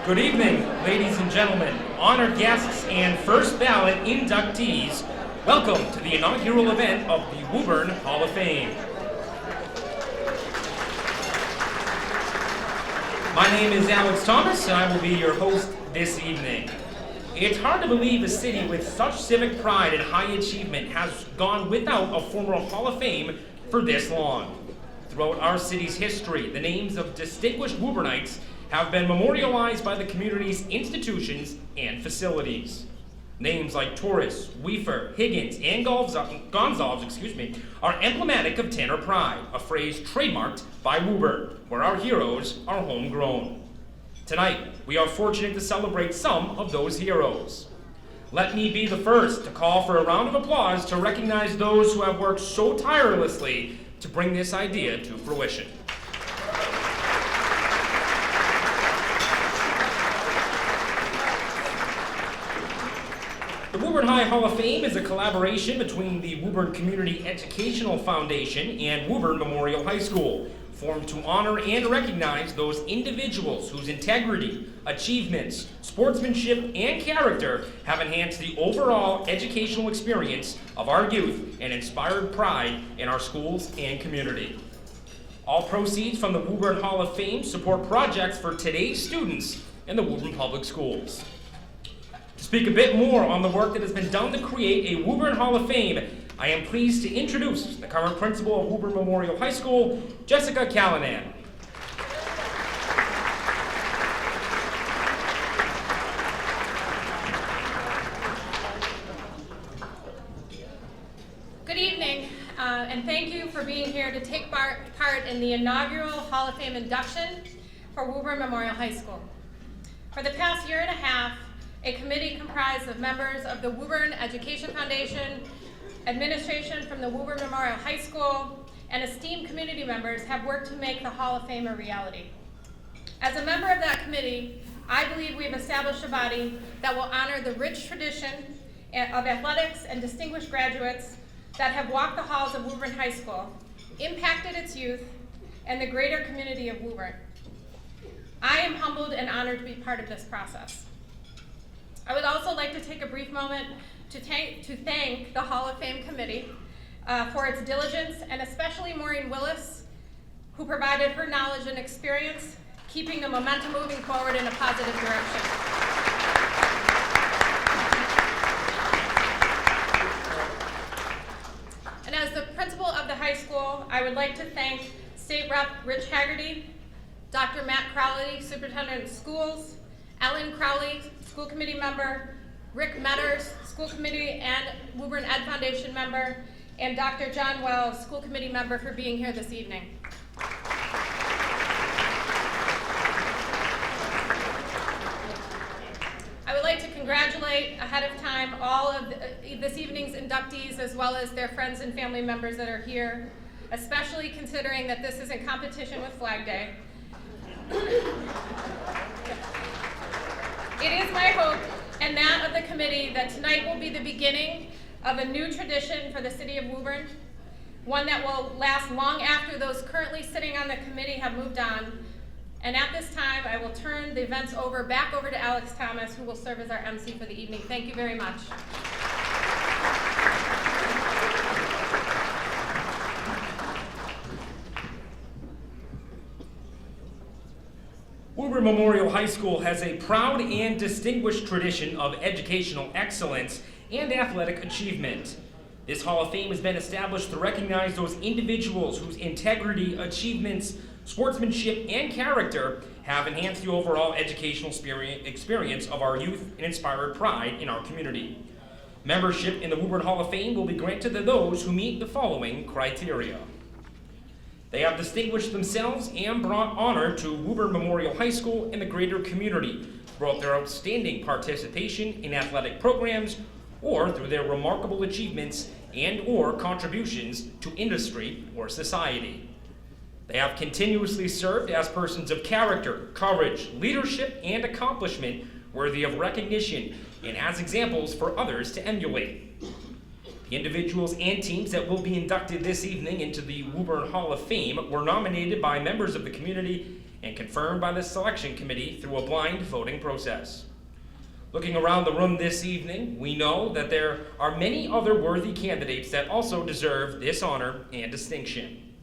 Good evening, ladies and gentlemen, honored guests, and first ballot inductees. Welcome to the inaugural event of the Woburn Hall of Fame. My name is Alex Thomas, and I will be your host this evening. It's hard to believe a city with such civic pride and high achievement has gone without a former Hall of Fame for this long. Throughout our city's history, the names of distinguished Woburnites have been memorialized by the community's institutions and facilities. Names like Torres, Weaver, Higgins, and Gonzalez, are emblematic of Tanner pride, a phrase trademarked by Woburn, where our heroes are homegrown. Tonight, we are fortunate to celebrate some of those heroes. Let me be the first to call for a round of applause to recognize those who have worked so tirelessly to bring this idea to fruition. The Woburn High Hall of Fame is a collaboration between the Woburn Community Educational Foundation and Woburn Memorial High School, formed to honor and recognize those individuals whose integrity, achievements, sportsmanship, and character have enhanced the overall educational experience of our youth and inspired pride in our schools and community. All proceeds from the Woburn Hall of Fame support projects for today's students in the Woburn Public Schools. To speak a bit more on the work that has been done to create a Woburn Hall of Fame, I am pleased to introduce the current principal of Woburn Memorial High School, Jessica Callanan. Good evening, and thank you for being here to take part in the inaugural Hall of Fame induction for Woburn Memorial High School. For the past year and a half, a committee comprised of members of the Woburn Education Foundation, administration from the Woburn Memorial High School, and esteemed community members have worked to make the Hall of Fame a reality. As a member of that committee, I believe we have established a body that will honor the rich tradition of athletics and distinguished graduates that have walked the halls of Woburn High School, impacted its youth, and the greater community of Woburn. I am humbled and honored to be part of this process. I would also like to take a brief moment to thank the Hall of Fame Committee for its diligence, and especially Maureen Willis, who provided her knowledge and experience, keeping the momentum moving forward in a positive direction. And as the principal of the high school, I would like to thank State Rep Rich Haggerty, Dr. Matt Crowley, Superintendent of Schools, Ellen Crowley, School Committee member, Rick Metters, School Committee and Woburn Ed Foundation member, and Dr. John Wells, School Committee member, for being here this evening. I would like to congratulate ahead of time all of this evening's inductees, as well as their friends and family members that are here, especially considering that this is in competition with Flag Day. It is my hope and that of the committee that tonight will be the beginning of a new tradition for the city of Woburn, one that will last long after those currently sitting on the committee have moved on. And at this time, I will turn the events back over to Alex Thomas, who will serve as our MC for the evening. Thank you very much. Woburn Memorial High School has a proud and distinguished tradition of educational excellence and athletic achievement. This Hall of Fame has been established to recognize those individuals whose integrity, achievements, sportsmanship, and character have enhanced the overall educational experience of our youth and inspired pride in our community. Membership in the Woburn Hall of Fame will be granted to those who meet the following criteria. They have distinguished themselves and brought honor to Woburn Memorial High School and the greater community throughout their outstanding participation in athletic programs or through their remarkable achievements and/or contributions to industry or society. They have continuously served as persons of character, courage, leadership, and accomplishment worthy of recognition and as examples for others to emulate. The individuals and teams that will be inducted this evening into the Woburn Hall of Fame were nominated by members of the community and confirmed by the selection committee through a blind voting process. Looking around the room this evening, we know that there are many other worthy candidates that also deserve this honor and distinction.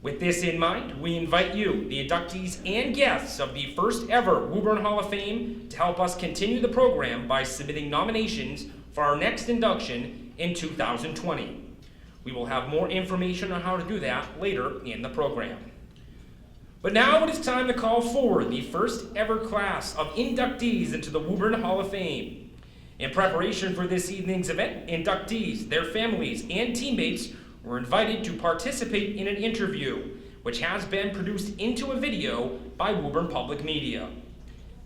With this in mind, we invite you, the inductees and guests of the first ever Woburn Hall of Fame, to help us continue the program by submitting nominations for our next induction in 2020. We will have more information on how to do that later in the program. But now it is time to call forward the first ever class of inductees into the Woburn Hall of Fame. In preparation for this evening's event, inductees, their families, and teammates were invited to participate in an interview, which has been produced into a video by Woburn Public Media.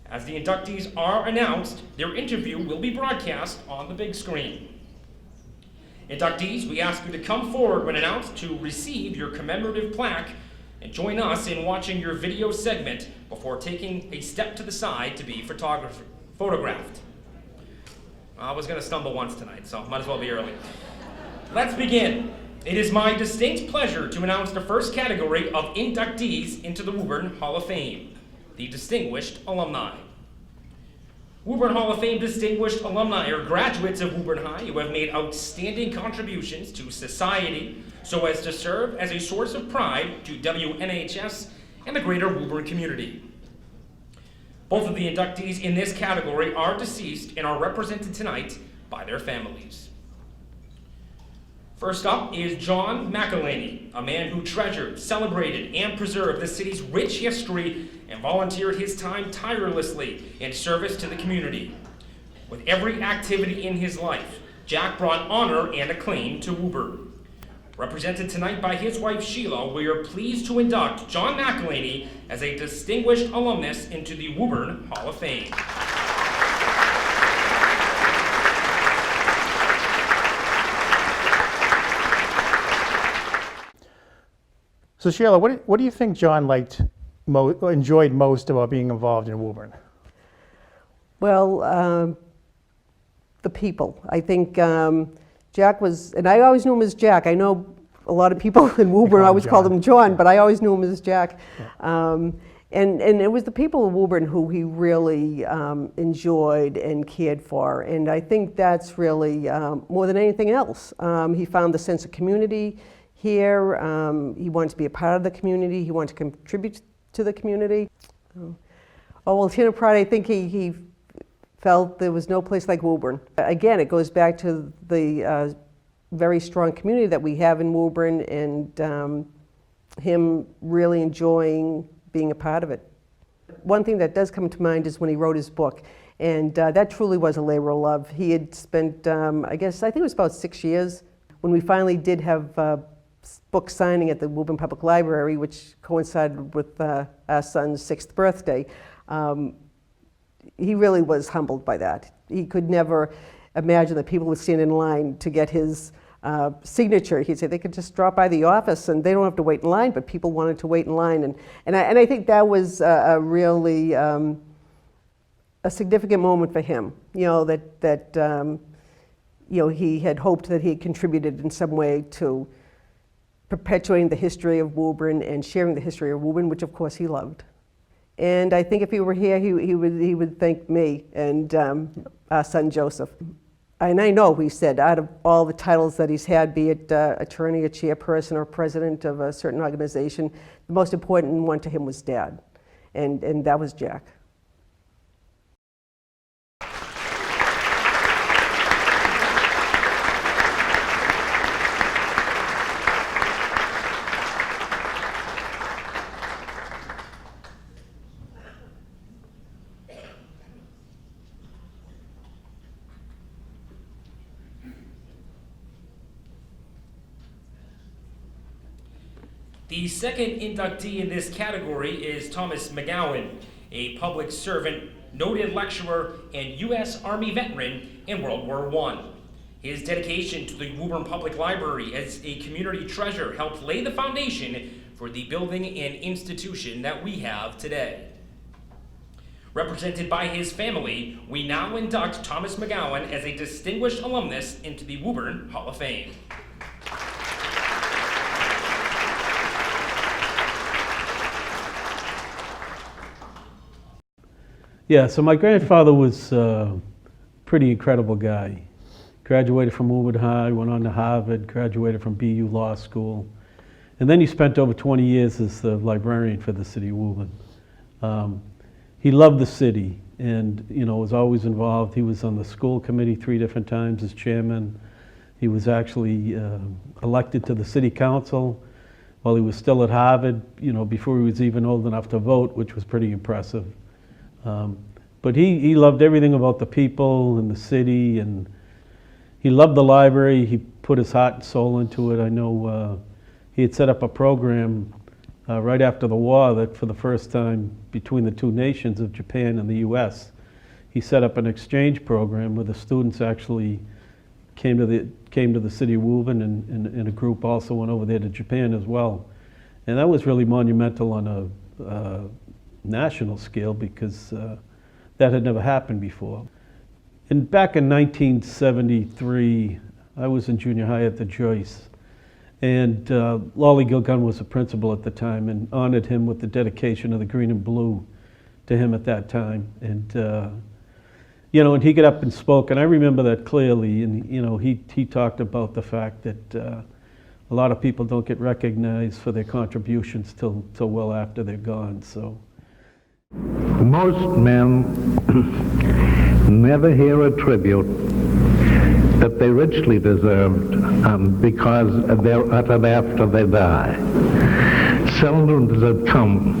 As the inductees are announced, their interview will be broadcast on the big screen. Inductees, we ask you to come forward when announced to receive your commemorative plaque and join us in watching your video segment before taking a step to the side to be photographed. I was going to stumble once tonight, so might as well be early. Let's begin. It is my distinct pleasure to announce the first category of inductees into the Woburn Hall of Fame, the Distinguished Alumni. Woburn Hall of Fame Distinguished Alumni are graduates of Woburn High who have made outstanding contributions to society so as to serve as a source of pride to WNHS and the greater Woburn community. Both of the inductees in this category are deceased and are represented tonight by their families. First up is John McElhaney, a man who treasured, celebrated, and preserved the city's rich history and volunteered his time tirelessly in service to the community. With every activity in his life, Jack brought honor and acclaim to Woburn. Represented tonight by his wife Sheila, we are pleased to induct John McElhaney as a distinguished alumnus into the Woburn Hall of Fame. So Sheila, what do you think John enjoyed most about being involved in Woburn? Well, the people. I think Jack was, and I always knew him as Jack. I know a lot of people in Woburn always called him John, but I always knew him as Jack. Yeah. And it was the people of Woburn who he really enjoyed and cared for. And I think that's really, more than anything else, he found the sense of community here. He wanted to be a part of the community. He wanted to contribute to the community. Well, Lieutenant Pride, I think he felt there was no place like Woburn. Again, it goes back to the very strong community that we have in Woburn and him really enjoying being a part of it. One thing that does come to mind is when he wrote his book, and that truly was a labor of love. He had spent, I think it was about 6 years. When we finally did have book signing at the Woburn Public Library, which coincided with our son's 6th birthday, he really was humbled by that. He could never imagine that people would stand in line to get his signature. He'd say they could just drop by the office and they don't have to wait in line, but people wanted to wait in line. And I think that was a really a significant moment for him, that he had hoped that he had contributed in some way to perpetuating the history of Woburn and sharing the history of Woburn, which of course he loved. And I think if he were here, he would thank me and our son Joseph. And I know, he said, out of all the titles that he's had, be it attorney, a chairperson, or president of a certain organization, the most important one to him was Dad, and that was Jack. The second inductee in this category is Thomas McGowan, a public servant, noted lecturer, and U.S. Army veteran in World War I. His dedication to the Woburn Public Library as a community treasure helped lay the foundation for the building and institution that we have today. Represented by his family, we now induct Thomas McGowan as a distinguished alumnus into the Woburn Hall of Fame. Yeah, so my grandfather was a pretty incredible guy. Graduated from Woburn High, went on to Harvard, graduated from BU Law School, and then he spent over 20 years as the librarian for the city of Woburn. He loved the city and, was always involved. He was on the school committee 3 different times as chairman. He was actually elected to the city council while he was still at Harvard, before he was even old enough to vote, which was pretty impressive. But he loved everything about the people and the city, and he loved the library. He put his heart and soul into it. I know he had set up a program right after the war that for the first time between the two nations of Japan and the US, he set up an exchange program where the students actually came to the city of Woburn, and a group also went over there to Japan as well. And that was really monumental on a national scale because that had never happened before. And back in 1973, I was in junior high at the Joyce, and Lolly Gilgun was the principal at the time and honored him with the dedication of the green and blue to him at that time. And and he got up and spoke, and I remember that clearly. And he talked about the fact that a lot of people don't get recognized for their contributions till well after they're gone. So most men never hear a tribute that they richly deserved because they're uttered after they die. Seldom does it come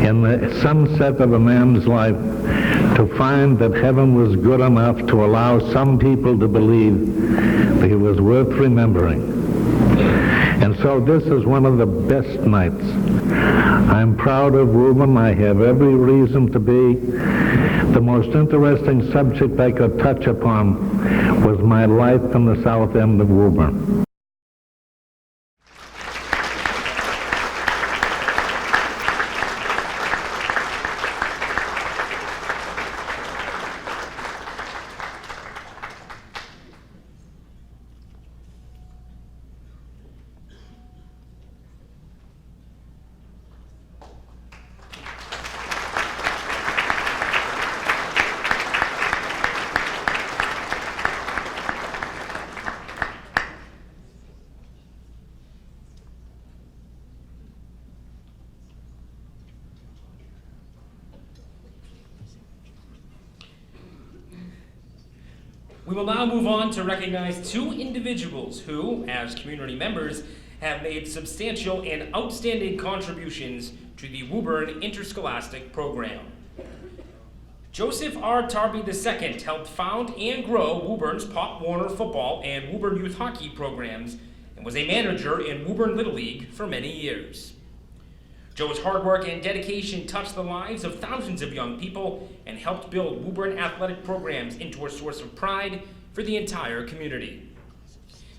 in the sunset of a man's life to find that heaven was good enough to allow some people to believe that he was worth remembering. And so this is one of the best nights. I'm proud of Woburn. I have every reason to be. The most interesting subject I could touch upon was my life in the south end of Woburn. We will now move on to recognize 2 individuals who, as community members, have made substantial and outstanding contributions to the Woburn Interscholastic Program. Joseph R. Tarby II helped found and grow Woburn's Pop Warner football and Woburn youth hockey programs and was a manager in Woburn Little League for many years. Joe's hard work and dedication touched the lives of thousands of young people and helped build Woburn athletic programs into a source of pride for the entire community.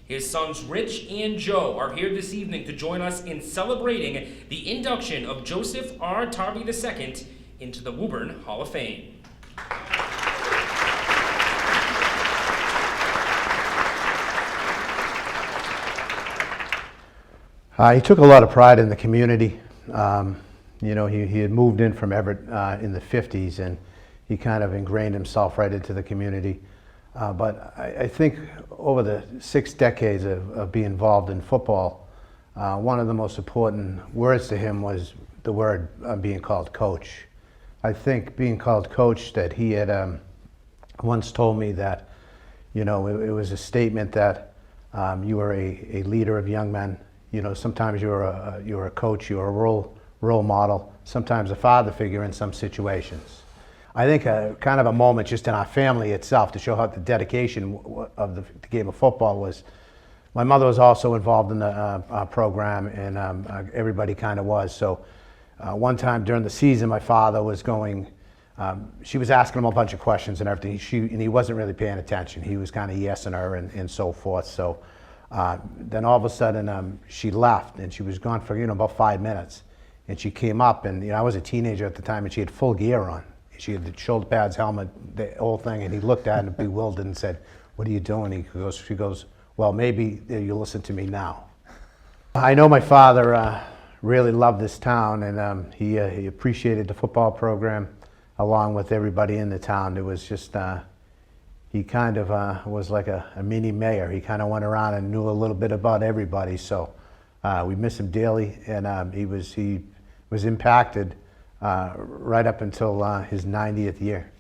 His sons Rich and Joe are here this evening to join us in celebrating the induction of Joseph R. Tarby II into the Woburn Hall of Fame. He took a lot of pride in the community. He had moved in from Everett in the 50s, and he kind of ingrained himself right into the community. But I think over the 6 decades of being involved in football, one of the most important words to him was the word being called coach. I think being called coach, that he had once told me that, it was a statement that you were a leader of young men. Sometimes you're a coach, you're a role model, sometimes a father figure in some situations. I think kind of a moment just in our family itself to show how the dedication of the game of football was. My mother was also involved in the program, and everybody kind of was. So one time during the season, my father was going, she was asking him a bunch of questions and everything, and he wasn't really paying attention. He was kind of yesing her and so forth. So then all of a sudden she left, and she was gone for about 5 minutes. And she came up, and I was a teenager at the time, and she had full gear on. She had the shoulder pads, helmet, the whole thing, and he looked at it bewildered and said, "What are you doing?" She goes, "Well, maybe you'll listen to me now." I know my father really loved this town, and he appreciated the football program. along with everybody in the town. It was just, he kind of was like a mini mayor. He kind of went around and knew a little bit about everybody. So we miss him dearly, and he was impacted right up until his 90th year.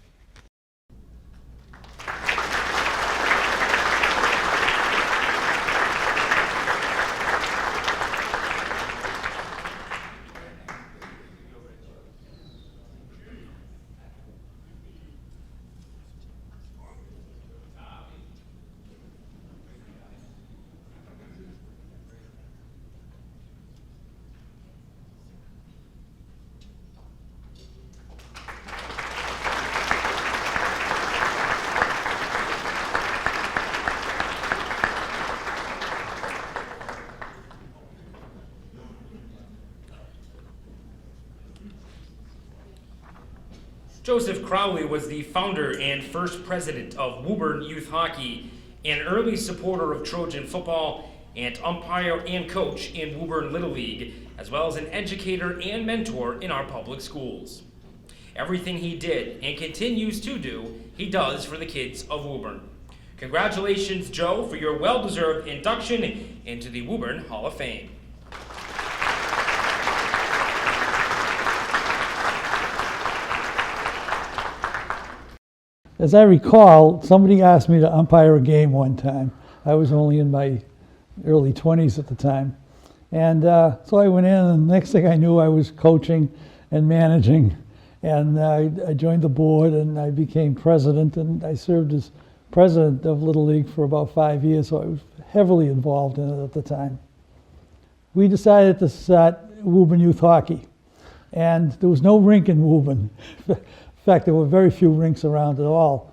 Joseph Crowley was the founder and first president of Woburn Youth Hockey, an early supporter of Trojan football, and umpire and coach in Woburn Little League, as well as an educator and mentor in our public schools. Everything he did and continues to do, he does for the kids of Woburn. Congratulations, Joe, for your well-deserved induction into the Woburn Hall of Fame. As I recall, somebody asked me to umpire a game one time. I was only in my early 20s at the time. And so I went in, and the next thing I knew, I was coaching and managing. And I joined the board, and I became president, and I served as president of Little League for about 5 years, so I was heavily involved in it at the time. We decided to start Woburn Youth Hockey, and there was no rink in Woburn. In fact, there were very few rinks around at all.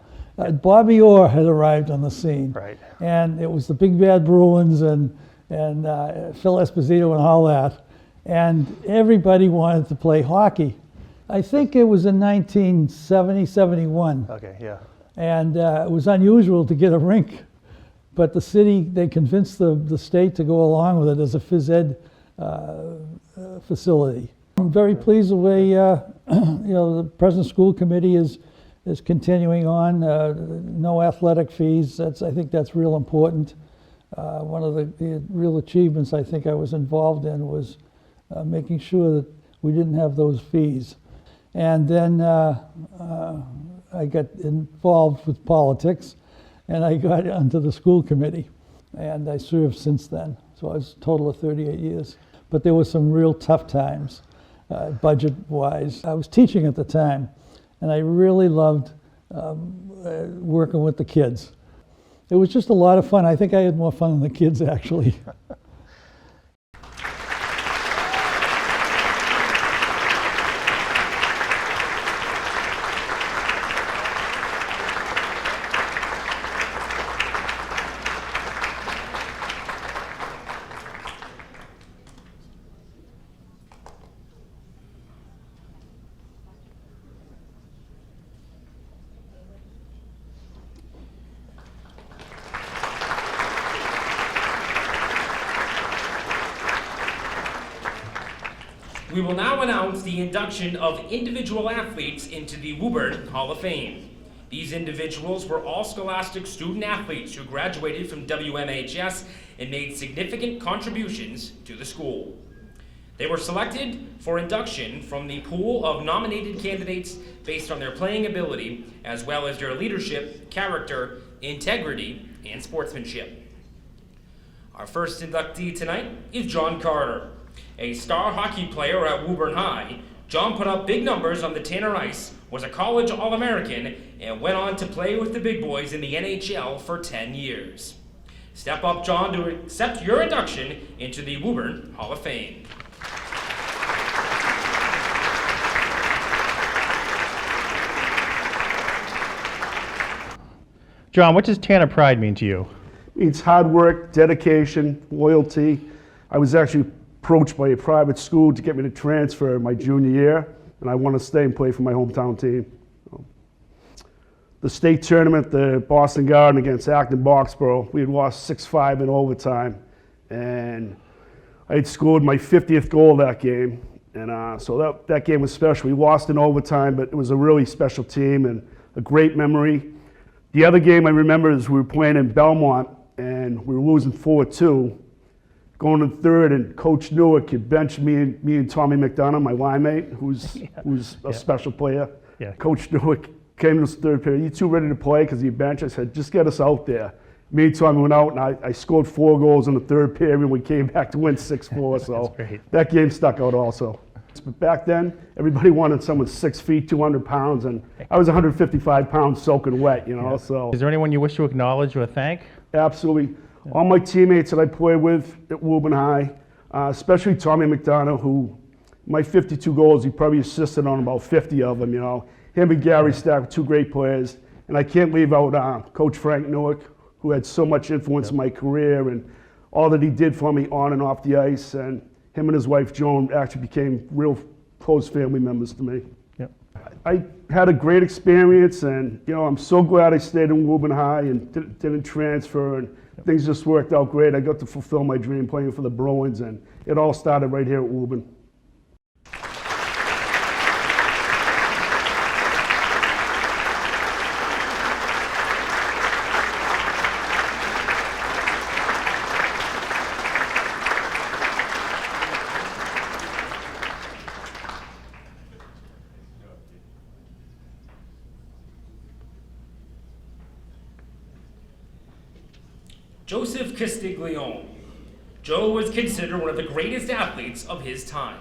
Bobby Orr had arrived on the scene, Right. and it was the Big Bad Bruins and Phil Esposito and all that, and everybody wanted to play hockey. I think it was in 1970, 71. Okay, yeah. And it was unusual to get a rink, but the city, they convinced the state to go along with it as a phys ed facility. I'm very pleased the way the present school committee is continuing on. No athletic fees. I think that's real important. One of the real achievements I think I was involved in was making sure that we didn't have those fees. And then I got involved with politics, and I got onto the school committee, and I served since then. So I was a total of 38 years. But there were some real tough times, budget-wise. I was teaching at the time, and I really loved working with the kids. It was just a lot of fun. I think I had more fun than the kids, actually. We will now announce the induction of individual athletes into the Woburn Hall of Fame. These individuals were all scholastic student athletes who graduated from WMHS and made significant contributions to the school. They were selected for induction from the pool of nominated candidates based on their playing ability, as well as their leadership, character, integrity, and sportsmanship. Our first inductee tonight is John Carter. A star hockey player at Woburn High, John put up big numbers on the Tanner ice, was a college All-American, and went on to play with the big boys in the NHL for 10 years. Step up, John, to accept your induction into the Woburn Hall of Fame. John, what does Tanner Pride mean to you? It's hard work, dedication, loyalty. I was actually approached by a private school to get me to transfer my junior year, and I want to stay and play for my hometown team. The state tournament, the Boston Garden against Acton Boxborough, we had lost 6-5 in overtime, and I had scored my 50th goal that game, And so that game was special. We lost in overtime, but it was a really special team and a great memory. The other game I remember is we were playing in Belmont, and we were losing 4-2. Going to third, and Coach Newark had benched me and Tommy McDonough, my line mate, who's a special player. Yeah. Coach Newark came to us third period. "You two ready to play?" Because he benched. I said, "Just get us out there." Me and Tommy went out, and I scored 4 goals in the third period. We came back to win 6-4. So great. that game stuck out also. But back then, everybody wanted someone 6 feet, 200 pounds, and I was 155 pounds soaking wet, you know. So Is there anyone you wish to acknowledge or thank? absolutely. All my teammates that I played with at Woburn High, especially Tommy McDonough, who my 52 goals, he probably assisted on about 50 of them, you know. Him and Gary Stack were 2 great players. And I can't leave out Coach Frank Newark, who had so much influence in my career and all that he did for me on and off the ice. And him and his wife, Joan, actually became real close family members to me. Yep. I had a great experience, and you know, I'm so glad I stayed in Woburn High and didn't transfer, and things just worked out great. I got to fulfill my dream playing for the Bruins, and it all started right here at Woburn. Joseph Castiglione. Joe was considered one of the greatest athletes of his time.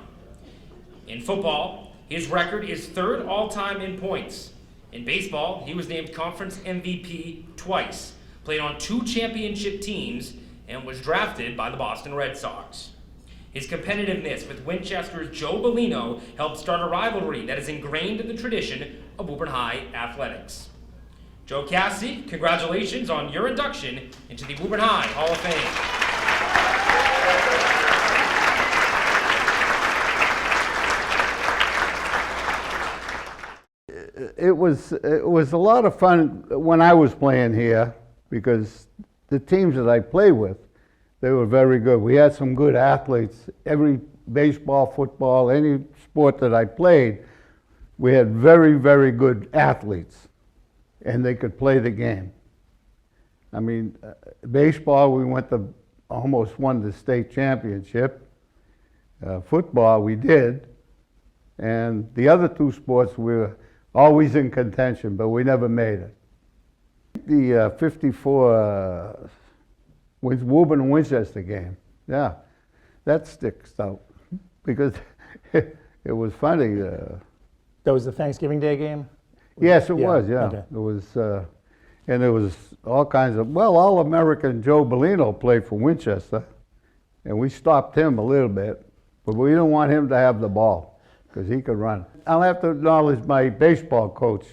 In football, his record is 3rd all-time in points. In baseball, he was named conference MVP twice, played on 2 championship teams, and was drafted by the Boston Red Sox. His competitiveness with Winchester's Joe Bellino helped start a rivalry that is ingrained in the tradition of Woburn High athletics. Joe Cassie, congratulations on your induction into the Woburn High Hall of Fame. It was a lot of fun when I was playing here, because the teams that I played with, they were very good. We had some good athletes. Every baseball, football, any sport that I played, we had very, very good athletes, and they could play the game. I mean, baseball, we almost won the state championship. Football, we did. And the other 2 sports, we were always in contention, but we never made it. The 54 Woburn and Winchester game, yeah, that sticks out because it was funny. That was the Thanksgiving Day game? Yes, it was, yeah. Okay. It was, and there was all kinds of, All-American Joe Bellino played for Winchester, and we stopped him a little bit, but we didn't want him to have the ball because he could run. I'll have to acknowledge my baseball coach,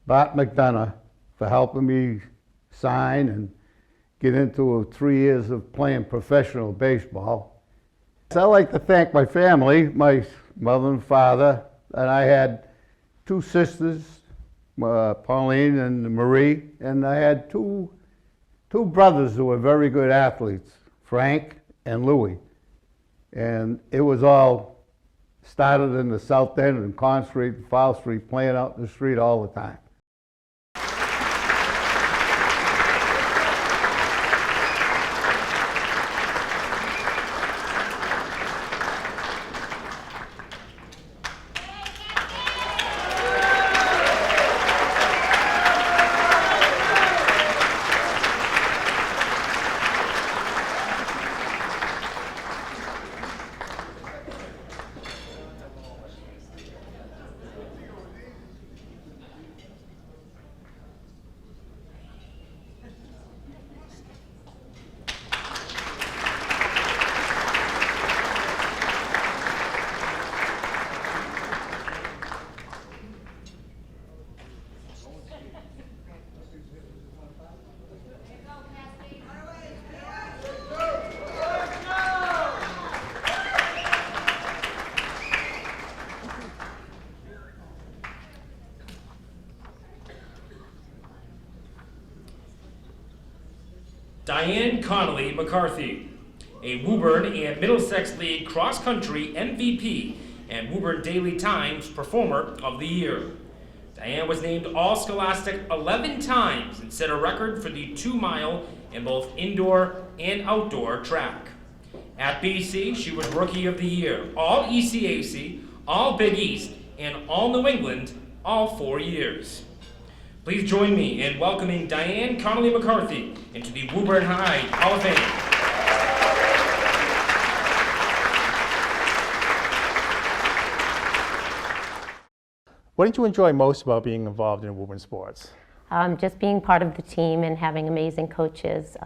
Bart McDonough, for helping me sign and get into 3 years of playing professional baseball. So I'd like to thank my family, my mother and father, and I had 2 sisters, Pauline and Marie, and I had two brothers who were very good athletes, Frank and Louie. And it was all started in the South End and Conn Street and Fowle Street, playing out in the street all the time. Diane Connolly McCarthy, a Woburn and Middlesex League cross-country MVP. and Woburn Daily Times Performer of the Year. Diane was named All-Scholastic 11 times and set a record for the 2-mile in both indoor and outdoor track. At BC, she was Rookie of the Year, All-ECAC, All-Big East, and All-New England all 4 years. Please join me in welcoming Diane Connolly McCarthy into the Woburn High Hall of Fame. What did you enjoy most about being involved in Woburn sports? Just being part of the team and having amazing coaches.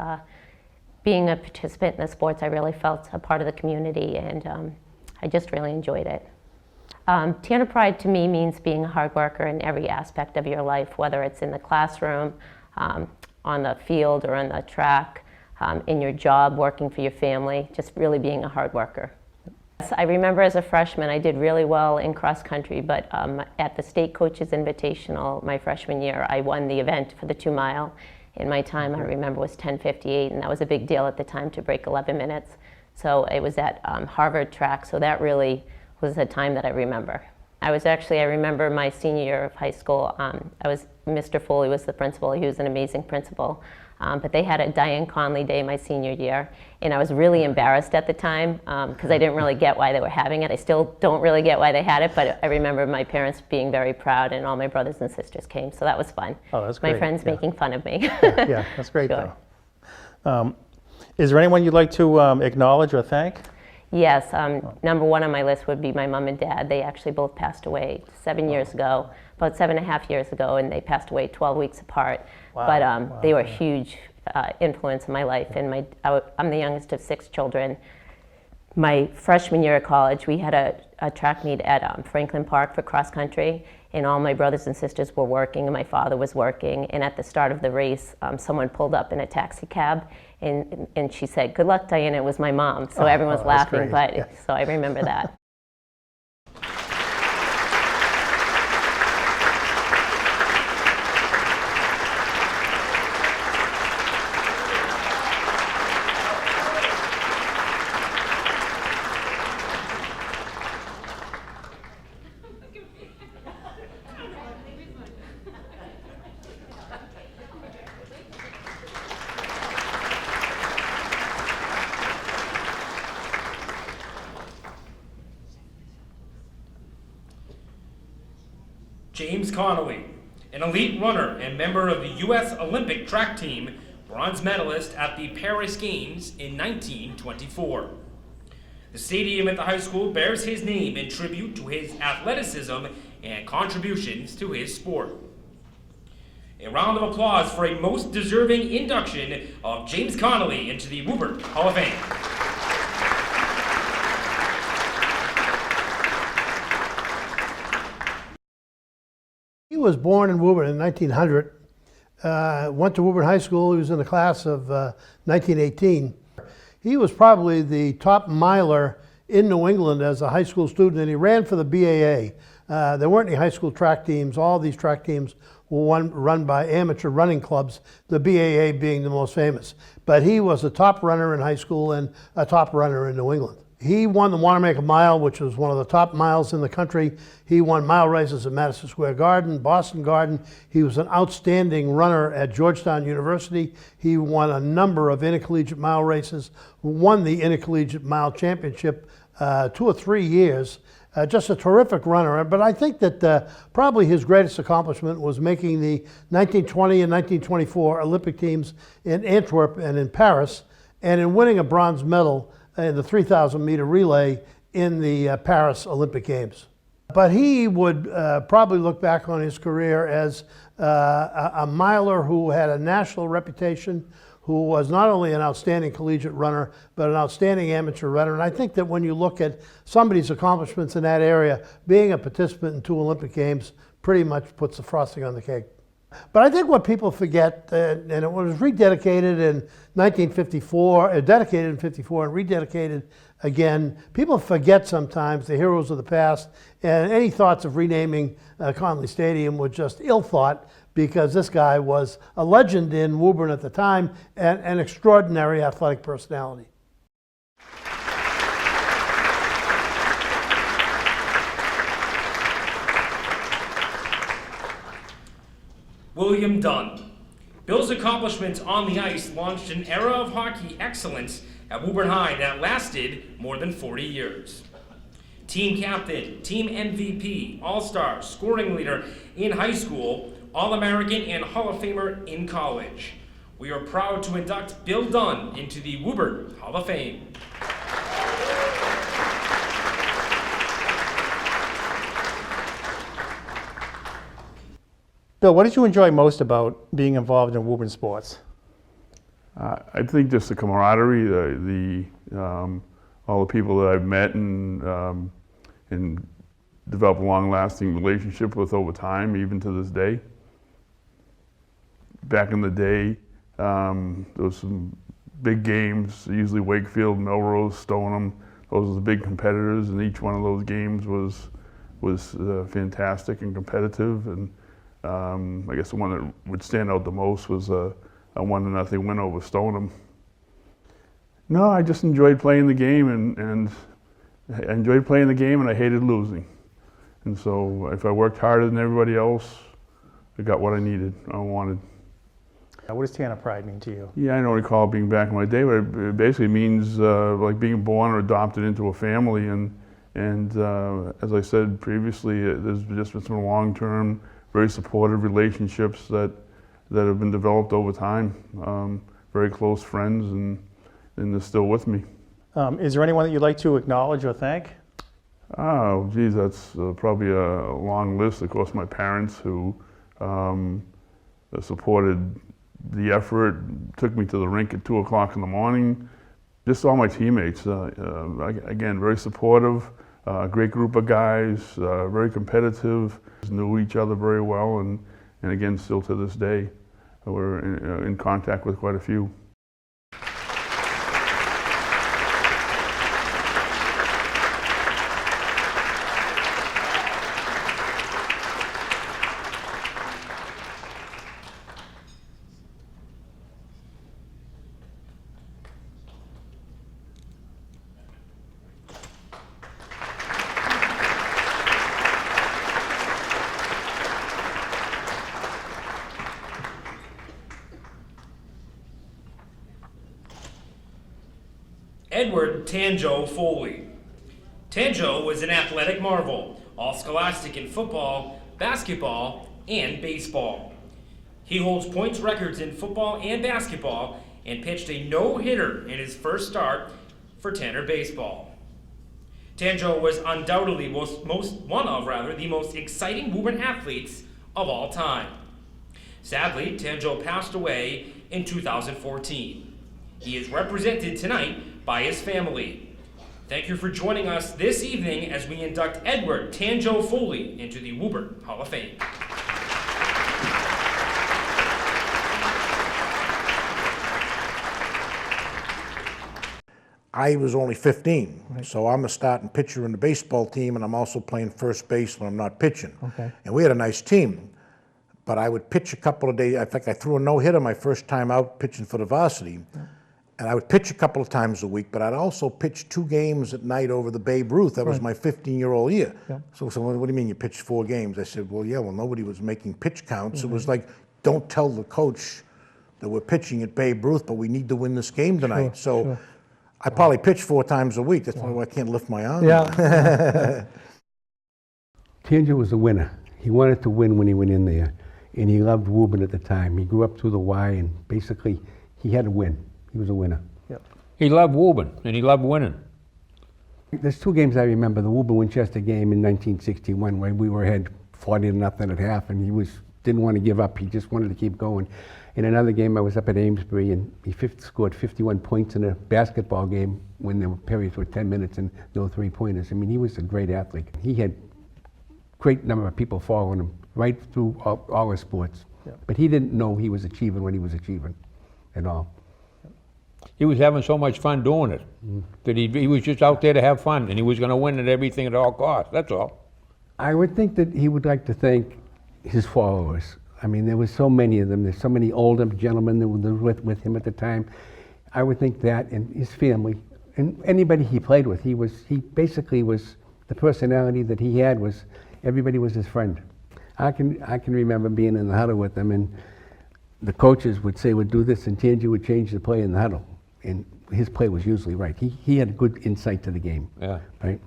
Being a participant in the sports, I really felt a part of the community, and I just really enjoyed it. Tanner Pride to me means being a hard worker in every aspect of your life, whether it's in the classroom, on the field or on the track, in your job, working for your family, just really being a hard worker. I remember as a freshman I did really well in cross country, but at the State Coaches Invitational my freshman year I won the event for the 2-mile, and my time I remember was 10:58, and that was a big deal at the time to break 11 minutes. So it was at Harvard track, so that really was a time that I remember. I remember my senior year of high school, Mr. Foley was the principal. He was an amazing principal. But they had a Diane Conley Day my senior year, and I was really embarrassed at the time because I didn't really get why they were having it. I still don't really get why they had it, but I remember my parents being very proud, and all my brothers and sisters came, so that was fun. Oh, that's great. My friends making fun of me. Yeah, that's great, Sure. though. Is there anyone you'd like to acknowledge or thank? Yes, number one on my list would be my mom and dad. They actually both passed away 7 years ago, about 7.5 years ago, and they passed away 12 weeks apart. Wow. But Wow. they were a huge influence in my life, and I'm the youngest of 6 children. My freshman year of college, we had a track meet at Franklin Park for cross country, and all my brothers and sisters were working, and my father was working, and at the start of the race, someone pulled up in a taxi cab, and she said, "Good luck, Diana." It was my mom, so everyone was laughing, but Yeah. so I remember that. James Connolly, an elite runner and member of the U.S. Olympic track team, bronze medalist at the Paris Games in 1924. The stadium at the high school bears his name in tribute to his athleticism and contributions to his sport. A round of applause for a most deserving induction of James Connolly into the Woburn Hall of Fame. He was born in Woburn in 1900, went to Woburn High School. He was in the class of 1918. He was probably the top miler in New England as a high school student, and he ran for the BAA. There weren't any high school track teams. All these track teams were run by amateur running clubs, the BAA being the most famous. But he was a top runner in high school and a top runner in New England. He won the Wanamaker Mile, which was one of the top miles in the country. He won mile races at Madison Square Garden, Boston Garden. He was an outstanding runner at Georgetown University. He won a number of intercollegiate mile races, won the intercollegiate mile championship 2 or 3 years. Just a terrific runner. But I think that probably his greatest accomplishment was making the 1920 and 1924 Olympic teams in Antwerp and in Paris, and in winning a bronze medal in the 3,000 meter relay in the Paris Olympic Games. But he would probably look back on his career as a miler who had a national reputation, who was not only an outstanding collegiate runner, but an outstanding amateur runner. And I think that when you look at somebody's accomplishments in that area, being a participant in 2 Olympic Games pretty much puts the frosting on the cake. But I think what people forget, and it was rededicated in 1954, dedicated in 54 and rededicated again, people forget sometimes the heroes of the past, and any thoughts of renaming Connolly Stadium were just ill thought, because this guy was a legend in Woburn at the time and an extraordinary athletic personality. William Dunn. Bill's accomplishments on the ice launched an era of hockey excellence at Woburn High that lasted more than 40 years. Team captain, team MVP, all-star, scoring leader in high school, All-American, and Hall of Famer in college. We are proud to induct Bill Dunn into the Woburn Hall of Fame. Bill, what did you enjoy most about being involved in Woburn sports? I think just the camaraderie, all the people that I've met and developed a long-lasting relationship with over time, even to this day. Back in the day, there was some big games, usually Wakefield, Melrose, Stoneham. Those were the big competitors, and each one of those games was fantastic and competitive. And I guess the one that would stand out the most was a 1-0 win over Stoneham. No, I just enjoyed playing the game, and I enjoyed playing the game, and I hated losing. And so if I worked harder than everybody else, I got what I needed, I wanted. What does Tanner Pride mean to you? Yeah, I don't recall being back in my day, but it basically means like being born or adopted into a family. And as I said previously, there's just been some long-term, very supportive relationships that have been developed over time. Very close friends, and they're still with me. Is there anyone that you'd like to acknowledge or thank? Oh, geez, that's probably a long list. Of course, my parents who supported the effort, took me to the rink at 2 o'clock in the morning. Just all my teammates, again, very supportive, great group of guys, very competitive, knew each other very well, and again, still to this day, we're in contact with quite a few. Edward Tanjo Foley. Tanjo was an athletic marvel, all scholastic in football, basketball, and baseball. He holds points records in football and basketball and pitched a no-hitter in his first start for Tanner baseball. Tanjo was undoubtedly one of the most exciting Woburn athletes of all time. Sadly, Tanjo passed away in 2014. He is represented tonight by his family. Thank you for joining us this evening as we induct Edward Tanjo Foley into the Woburn Hall of Fame. I was only 15, so I'm a starting pitcher in the baseball team, and I'm also playing first base when I'm not pitching. Okay. And we had a nice team, but I would pitch a couple of days. I think I threw a no-hitter my first time out pitching for the varsity. Yeah. And I would pitch a couple of times a week, but I'd also pitch 2 games at night over the Babe Ruth. That was my 15-year-old year. Yeah. So what do you mean you pitched 4 games? I said, well, nobody was making pitch counts. Mm-hmm. It was like, don't tell the coach that we're pitching at Babe Ruth, but we need to win this game tonight. Sure. I probably pitched 4 times a week. That's why I can't lift my arm. Yeah. Tanjo was a winner. He wanted to win when he went in there, and he loved Woburn at the time. He grew up through the Y, and basically he had to win. He was a winner. Yep. He loved Woburn, and he loved winning. There's 2 games I remember. The Woburn-Winchester game in 1961, where we were ahead 40-0 at half, and he didn't want to give up. He just wanted to keep going. In another game, I was up at Amesbury, and he scored 51 points in a basketball game when the periods were 10 minutes and no 3-pointers. I mean, he was a great athlete. He had great number of people following him right through all his sports. Yep. But he didn't know he was achieving what he was achieving at all. He was having so much fun doing it that he was just out there to have fun, and he was going to win at everything at all costs. That's all. I would think that he would like to thank his followers. I mean, there was so many of them. There's so many older gentlemen that were with him at the time. I would think that, and his family, and anybody he played with. He basically was, the personality that he had was, everybody was his friend. I can remember being in the huddle with them, and the coaches would say, "We'll do this," and Tangy would change the play in the huddle, and his play was usually right. He had good insight to the game. Yeah. Right.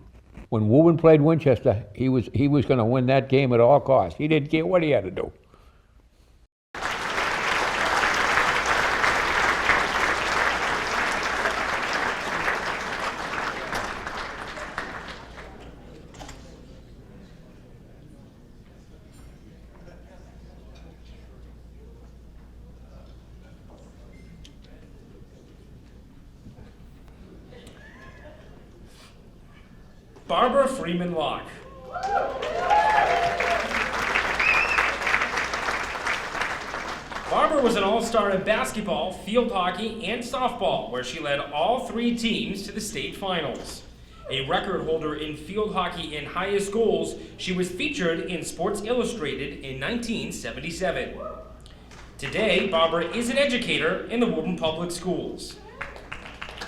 When Woburn played Winchester, he was going to win that game at all costs. He didn't care what he had to do. Barbara Freeman Locke. Barbara was an all-star in basketball, field hockey, and softball, where she led all 3 teams to the state finals. A record holder in field hockey and highest goals, she was featured in Sports Illustrated in 1977. Today, Barbara is an educator in the Woburn Public Schools.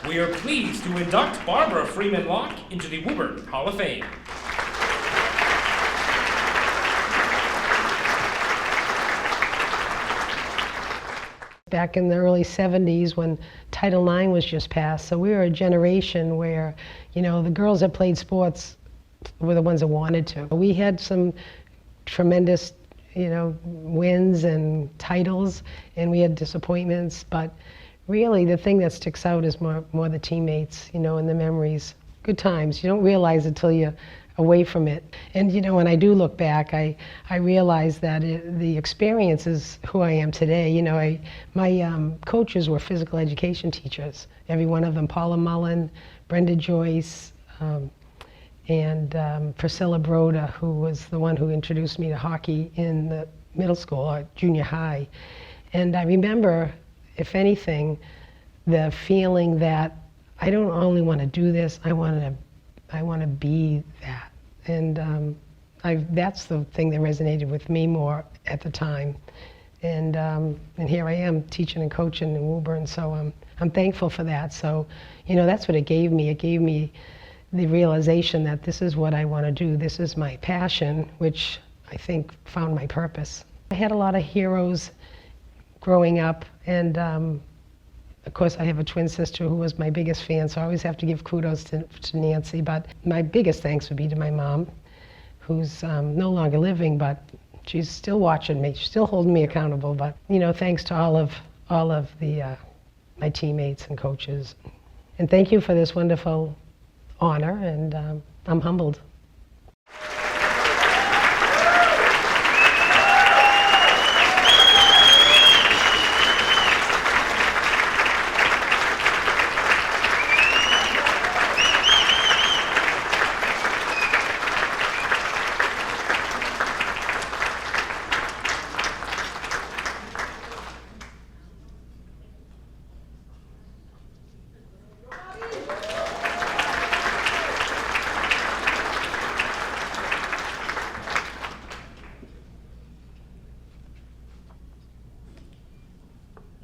We are pleased to induct Barbara Freeman Locke into the Woburn Hall of Fame. Back in the early 70s when Title IX was just passed, so we were a generation where, you know, the girls that played sports were the ones that wanted to. We had some tremendous, you know, wins and titles, and we had disappointments, but really, the thing that sticks out is more the teammates, you know, and the memories. Good times. You don't realize it till you're away from it. And, you know, when I do look back, I realize that the experience is who I am today. You know, my coaches were physical education teachers. Every one of them, Paula Mullen, Brenda Joyce, and Priscilla Broda, who was the one who introduced me to hockey in the middle school or junior high. And I remember, if anything, the feeling that I don't only want to do this, I want to be that. And that's the thing that resonated with me more at the time. And here I am teaching and coaching in Woburn, so I'm thankful for that. So, you know, that's what it gave me. It gave me the realization that this is what I want to do. This is my passion, which I think found my purpose. I had a lot of heroes growing up, and of course I have a twin sister who was my biggest fan, so I always have to give kudos to Nancy, but my biggest thanks would be to my mom, who's no longer living, but she's still watching me, she's still holding me accountable. But, you know, thanks to all of my teammates and coaches. And thank you for this wonderful honor, and I'm humbled.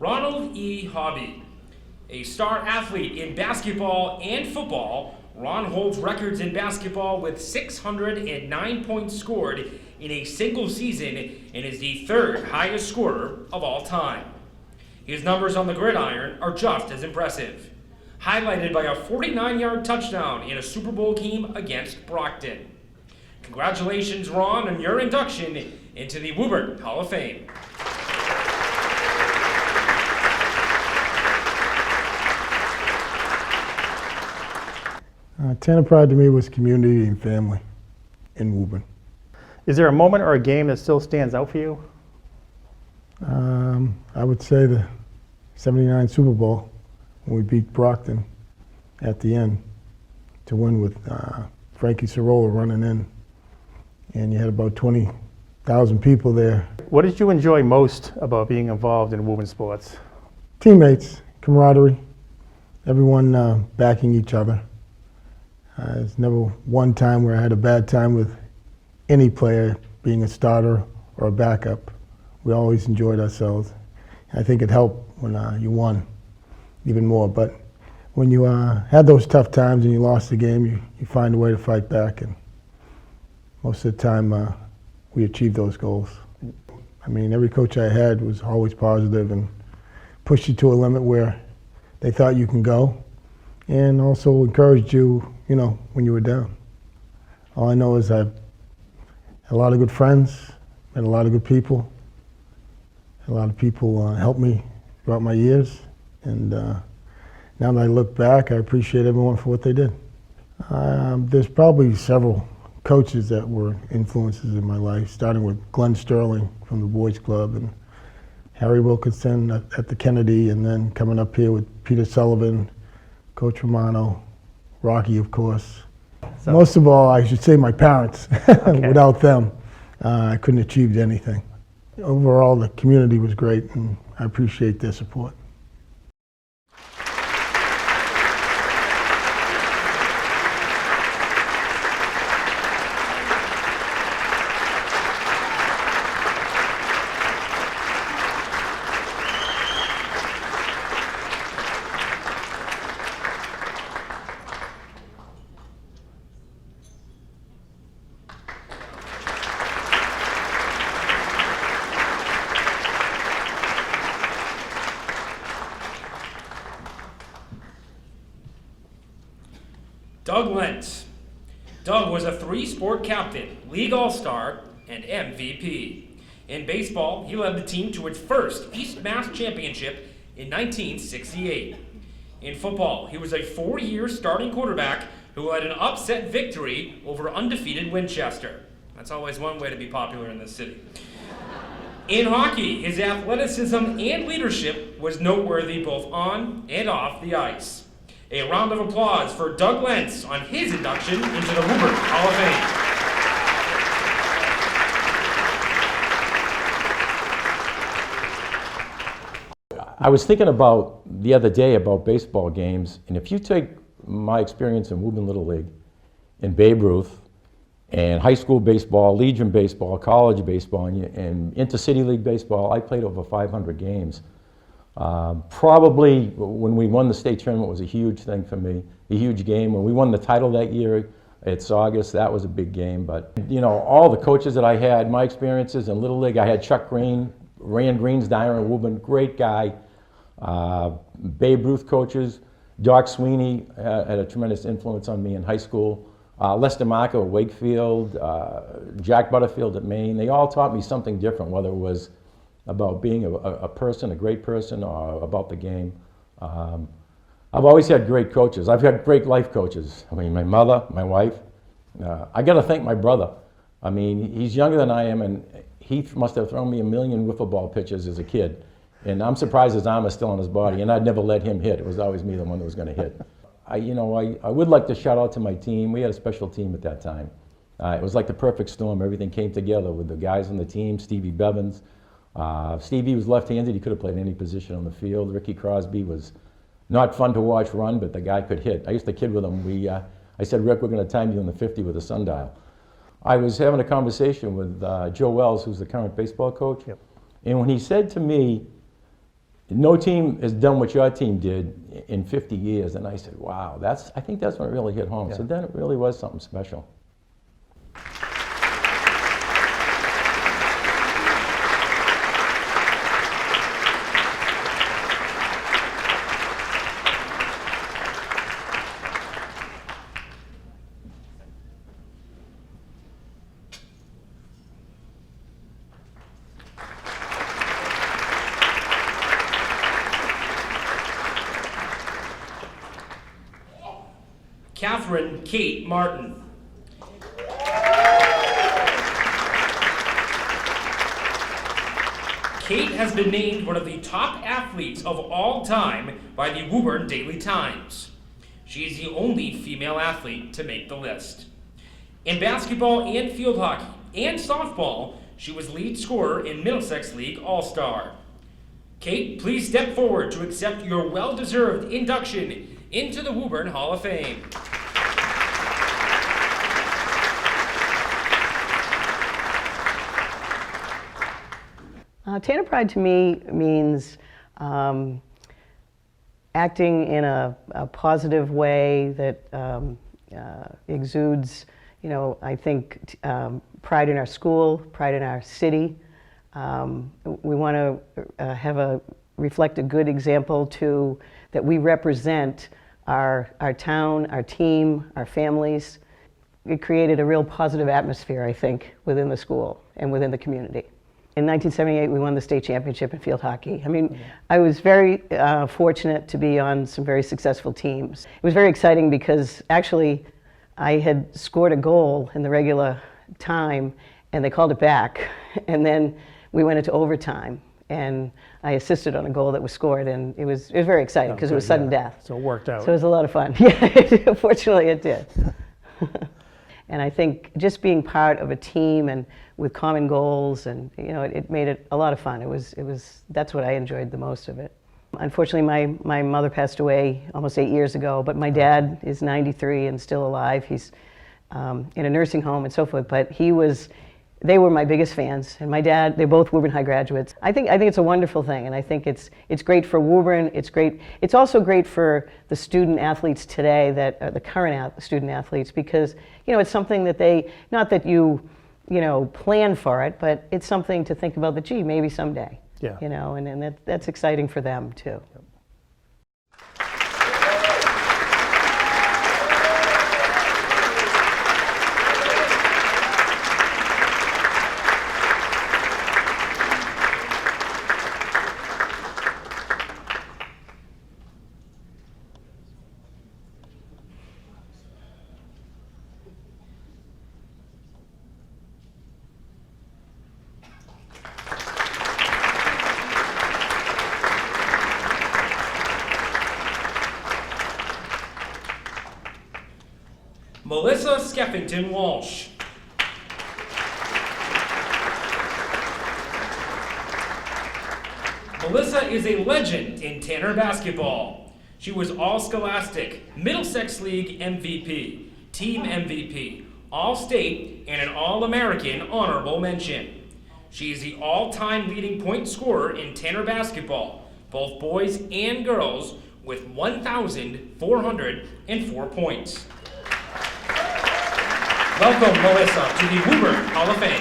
Ronald E. Hobby. A star athlete in basketball and football, Ron holds records in basketball with 609 points scored in a single season and is the 3rd highest scorer of all time. His numbers on the gridiron are just as impressive, highlighted by a 49-yard touchdown in a Super Bowl game against Brockton. Congratulations, Ron, on your induction into the Woburn Hall of Fame. Tana Pride to me was community and family in Woburn. Is there a moment or a game that still stands out for you? I would say the '79 Super Bowl when we beat Brockton at the end to win with Frankie Cirola running in, and you had about 20,000 people there. What did you enjoy most about being involved in Woburn sports? Teammates, camaraderie, everyone backing each other. There's never one time where I had a bad time with any player being a starter or a backup. We always enjoyed ourselves. I think it helped when you won even more. But when you had those tough times and you lost the game, you find a way to fight back. And most of the time, we achieved those goals. I mean, every coach I had was always positive and pushed you to a limit where they thought you can go, and also encouraged you, you know, when you were down. All I know is I've had a lot of good friends, met a lot of good people. A lot of people helped me throughout my years, and now that I look back, I appreciate everyone for what they did. There's probably several coaches that were influences in my life, starting with Glenn Sterling from the Boys Club, and Harry Wilkinson at the Kennedy, and then coming up here with Peter Sullivan, Coach Romano, Rocky, of course. So- Most of all, I should say my parents. Okay. Without them, I couldn't achieve anything. Overall, the community was great, and I appreciate their support. Doug Lentz. Doug was a three-sport captain, league all-star, and MVP. In baseball, he led the team to its first East Mass championship in 1968. In football, he was a 4-year starting quarterback who led an upset victory over undefeated Winchester. That's always one way to be popular in this city. In hockey, his athleticism and leadership was noteworthy both on and off the ice. A round of applause for Doug Lentz on his induction into the Woburn Hall of Fame. I was thinking about the other day about baseball games, and if you take my experience in Woburn Little League, in Babe Ruth, and high school baseball, Legion baseball, college baseball, and intercity league baseball, I played over 500 games. Probably when we won the state tournament was a huge thing for me, a huge game. When we won the title that year at Saugus, that was a big game. But you know, all the coaches that I had, my experiences in Little League, I had Chuck Green, ran Green's Diner in Woburn, great guy. Babe Ruth coaches, Doc Sweeney had a tremendous influence on me in high school. Lester Marco at Wakefield, Jack Butterfield at Maine, they all taught me something different, whether it was about being a person, a great person, or about the game. I've always had great coaches. I've had great life coaches. I mean, my mother, my wife. I got to thank my brother. I mean, he's younger than I am, and he must have thrown me a million wiffle ball pitches as a kid. And I'm surprised his arm is still on his body, and I'd never let him hit. It was always me the one that was going to hit. I would like to shout out to my team. We had a special team at that time. It was like the perfect storm. Everything came together with the guys on the team, Stevie Bevins. Stevie was left-handed. He could have played any position on the field. Ricky Crosby was not fun to watch run, but the guy could hit. I used to kid with him. I said, Rick, we're going to time you in the 50 with a sundial. I was having a conversation with Joe Wells, who's the current baseball coach. Yep. And when he said to me, no team has done what your team did in 50 years, and I said, wow, I think that's when it really hit home. Yeah. So then it really was something special. Catherine Kate Martin. Kate has been named one of the top athletes of all time by the Woburn Daily Times. She is the only female athlete to make the list. In basketball and field hockey and softball, she was lead scorer in Middlesex League All-Star. Kate, please step forward to accept your well-deserved induction into the Woburn Hall of Fame. Tanner Pride to me means acting in a positive way that exudes, I think pride in our school, pride in our city. We want to reflect a good example to that we represent our town, our team, our families. It created a real positive atmosphere, I think, within the school and within the community. In 1978, we won the state championship in field hockey. I mean, I was very fortunate to be on some very successful teams. It was very exciting because actually I had scored a goal in the regular time and they called it back. And then we went into overtime and I assisted on a goal that was scored, and it was very exciting because it was sudden death. So it worked out. So it was a lot of fun. Yeah, fortunately it did. And I think just being part of a team and with common goals, and it made it a lot of fun. That's what I enjoyed the most of it. Unfortunately, my mother passed away almost 8 years ago, but my dad is 93 and still alive. He's in a nursing home and so forth, but they were my biggest fans, and my dad, they're both Woburn High graduates. I think it's a wonderful thing, and I think it's great for Woburn. It's also great for the student athletes today, that are the current student athletes, because it's something that not that you plan for it, but it's something to think about that, gee, maybe someday. Yeah. And that's exciting for them too. Melissa Skeffington Walsh. Melissa is a legend in Tanner basketball. She was All-Scholastic, Middlesex League MVP, Team MVP, All-State, and an All-American honorable mention. She is the all-time leading point scorer in Tanner basketball, both boys and girls, with 1,404 points. Welcome, Melissa, to the Woburn Hall of Fame.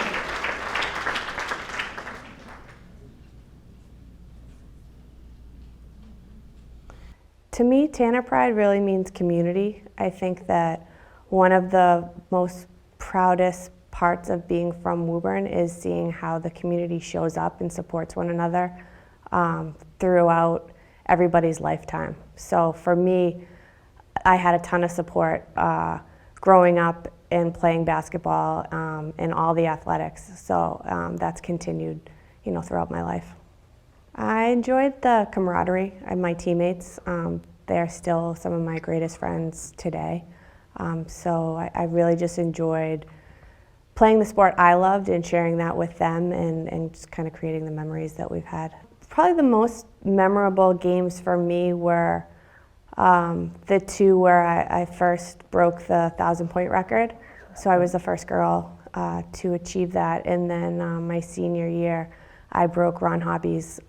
To me, Tanner Pride really means community. I think that one of the most proudest parts of being from Woburn is seeing how the community shows up and supports one another throughout everybody's lifetime. So for me, I had a ton of support growing up and playing basketball in all the athletics. So that's continued, throughout my life. I enjoyed the camaraderie of my teammates. They are still some of my greatest friends today. So I really just enjoyed playing the sport I loved and sharing that with them, and just kind of creating the memories that we've had. Probably the most memorable games for me were the two where I first broke the 1,000-point record. So I was the first girl to achieve that. And then my senior year, I broke Ron Hobby's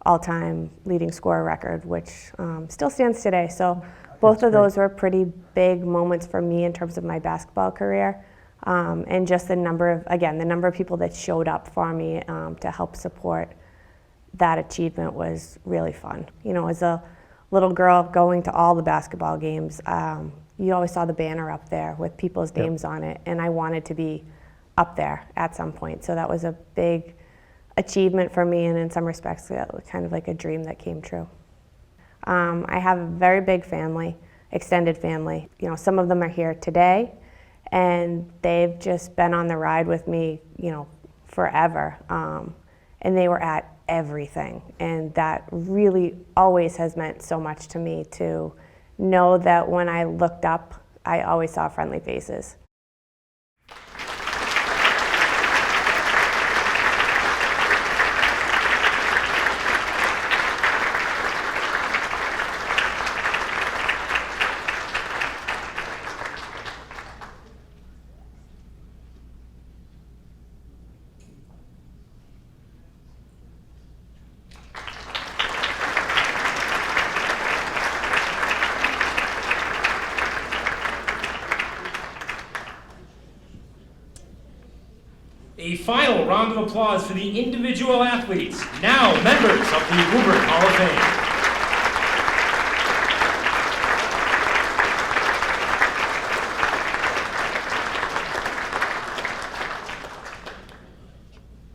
all-time leading scorer record, which still stands today. So both of those were pretty big moments for me in terms of my basketball career. And just the number of people that showed up for me to help support that achievement was really fun. As a little girl going to all the basketball games, you always saw the banner up there with people's names on it, and I wanted to be up there at some point. So that was a big achievement for me, and in some respects, kind of like a dream that came true. I have a very big family, extended family. Some of them are here today, and they've just been on the ride with me, forever. And they were at everything, and that really always has meant so much to me, to know that when I looked up, I always saw friendly faces. round of applause for the individual athletes, now members of the Woburn Hall of Fame.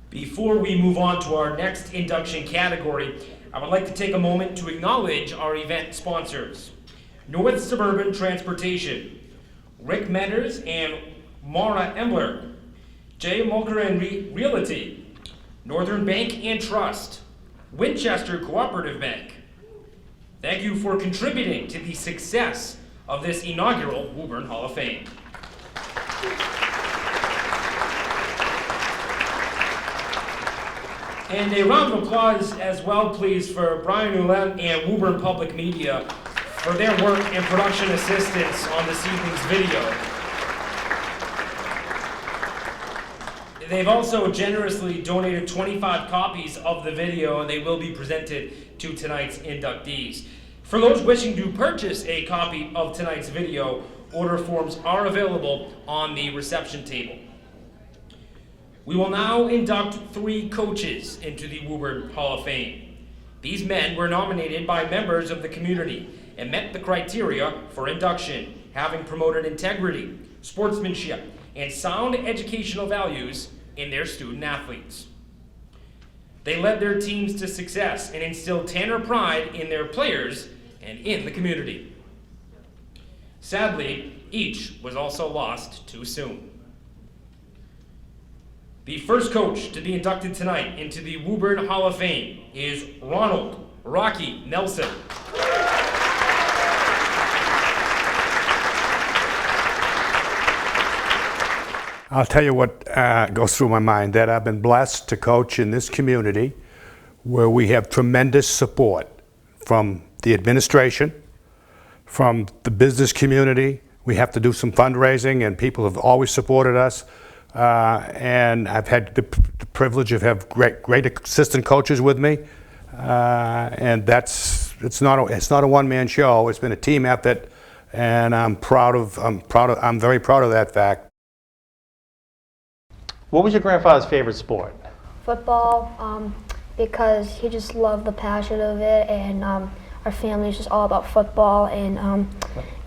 Before we move on to our next induction category, I would like to take a moment to acknowledge our event sponsors. North Suburban Transportation, Rick Metters and Mara Embler, J. Mulker and Realty, Northern Bank and Trust, Winchester Cooperative Bank. Thank you for contributing to the success of this inaugural Woburn Hall of Fame. And a round of applause as well, please, for Brian Ouellette and Woburn Public Media for their work and production assistance on this evening's video. They've also generously donated 25 copies of the video, and they will be presented to tonight's inductees. For those wishing to purchase a copy of tonight's video, order forms are available on the reception table. We will now induct 3 coaches into the Woburn Hall of Fame. These men were nominated by members of the community and met the criteria for induction, having promoted integrity, sportsmanship, and sound educational values in their student athletes. They led their teams to success and instilled Tanner pride in their players and in the community. Sadly, each was also lost too soon. The first coach to be inducted tonight into the Woburn Hall of Fame is Ronald Rocky Nelson. I'll tell you what goes through my mind, that I've been blessed to coach in this community where we have tremendous support from the administration, from the business community. We have to do some fundraising, and people have always supported us. And I've had the privilege of having great assistant coaches with me, and it's not a one-man show. It's been a team effort, and I'm very proud of that fact. What was your grandfather's favorite sport? Football, because he just loved the passion of it, and our family is just all about football, and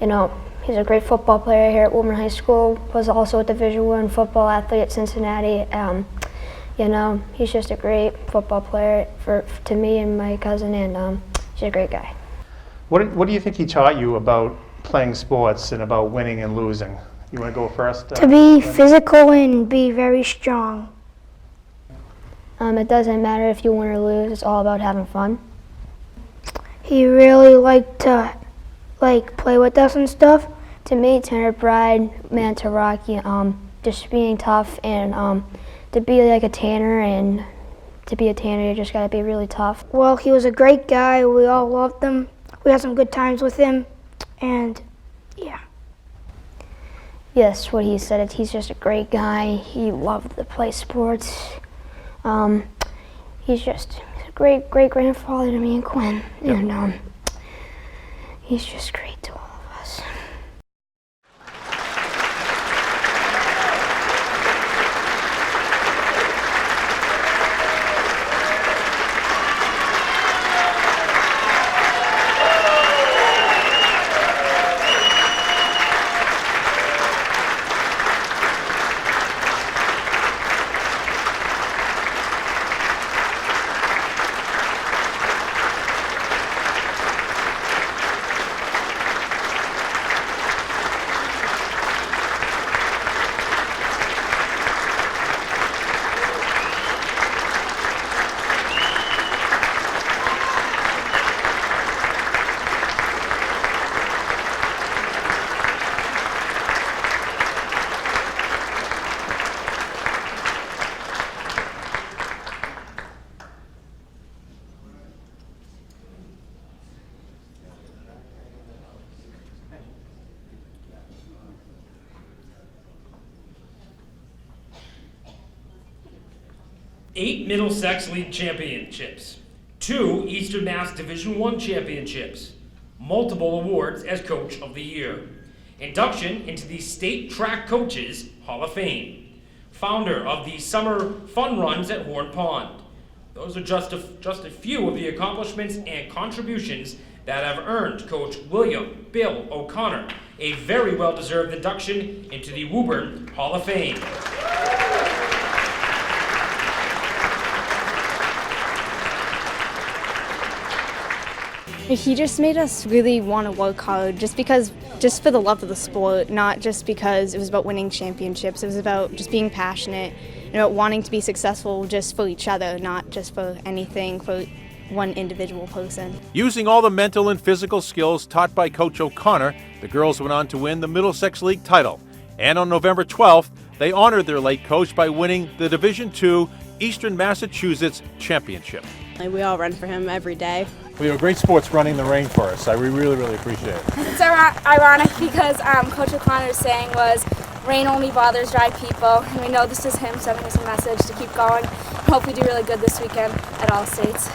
you know, he's a great football player here at Woburn High School, was also a Division I football athlete at Cincinnati. You know, he's just a great football player to me and my cousin, and he's a great guy. What do you think he taught you about playing sports and about winning and losing? You want to go first? To be physical and be very strong. It doesn't matter if you win or lose, it's all about having fun. He really liked to play with us and stuff. To me, Tanner Pride meant to Rocky, just being tough, and to be like a Tanner, and to be a Tanner, you just gotta be really tough. Well, he was a great guy. We all loved him. We had some good times with him, and yeah. Yes, what he said, he's just a great guy. He loved to play sports. He's just a great grandfather to me and Quinn, and he's just great to all of us. Eight Middlesex League championships, 2 Eastern Mass Division I championships, multiple awards as Coach of the Year, induction into the State Track Coaches Hall of Fame, founder of the summer fun runs at Horn Pond. Those are just a few of the accomplishments and contributions that have earned Coach William Bill O'Connor a very well-deserved induction into the Woburn Hall of Fame. He just made us really want to work hard just for the love of the sport, not just because it was about winning championships. It was about just being passionate and about wanting to be successful just for each other, not just for anything for one individual person. Using all the mental and physical skills taught by Coach O'Connor, the girls went on to win the Middlesex League title. And on November 12th, they honored their late coach by winning the Division II Eastern Massachusetts Championship. We all run for him every day. Well, you're great sports running the rain for us. We really, really appreciate it. It's ironic because Coach O'Connor's saying was, rain only bothers dry people, and we know this is him sending us a message to keep going and hope we do really good this weekend at all states.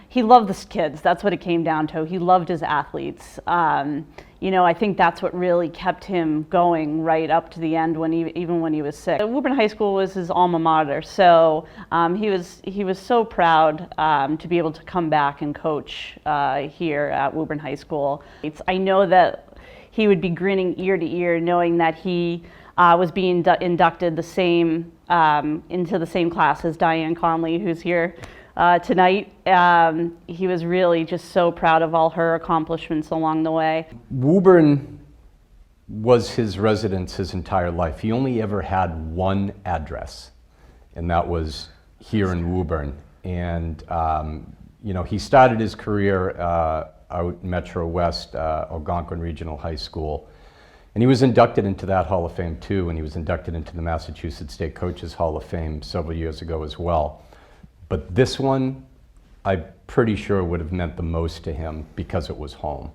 He loved the kids. That's what it came down to. He loved his athletes. I think that's what really kept him going right up to the end, even when he was sick. Woburn High School was his alma mater, so he was so proud to be able to come back and coach here at Woburn High School. I know that he would be grinning ear to ear, knowing that he was being inducted into the same class as Diane Conley, who's here tonight. He was really just so proud of all her accomplishments along the way. Woburn was his residence his entire life. He only ever had one address, and that was here in Woburn. And he started his career out Metro West, Algonquin Regional High School. And he was inducted into that Hall of Fame too, and he was inducted into the Massachusetts State Coaches Hall of Fame several years ago as well. But this one, I'm pretty sure would have meant the most to him because it was home.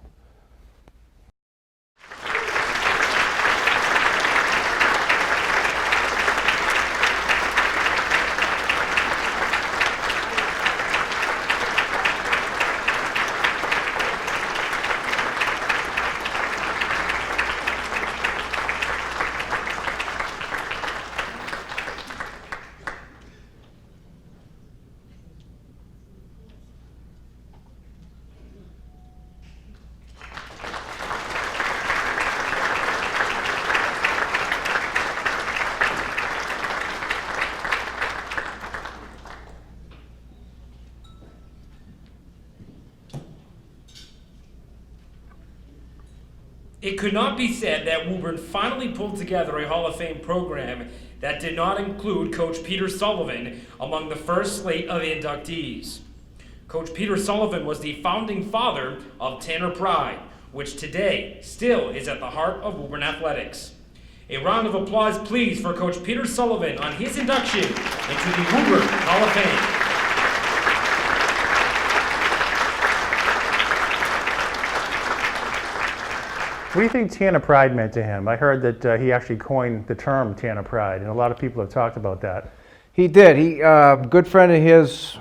It could not be said that Woburn finally pulled together a Hall of Fame program that did not include Coach Peter Sullivan among the first slate of inductees. Coach Peter Sullivan was the founding father of Tanner Pride, which today still is at the heart of Woburn athletics. A round of applause, please, for Coach Peter Sullivan on his induction into the Woburn Hall of Fame. What do you think Tanner Pride meant to him? I heard that he actually coined the term Tanner Pride, and a lot of people have talked about that. He did. He good friend of his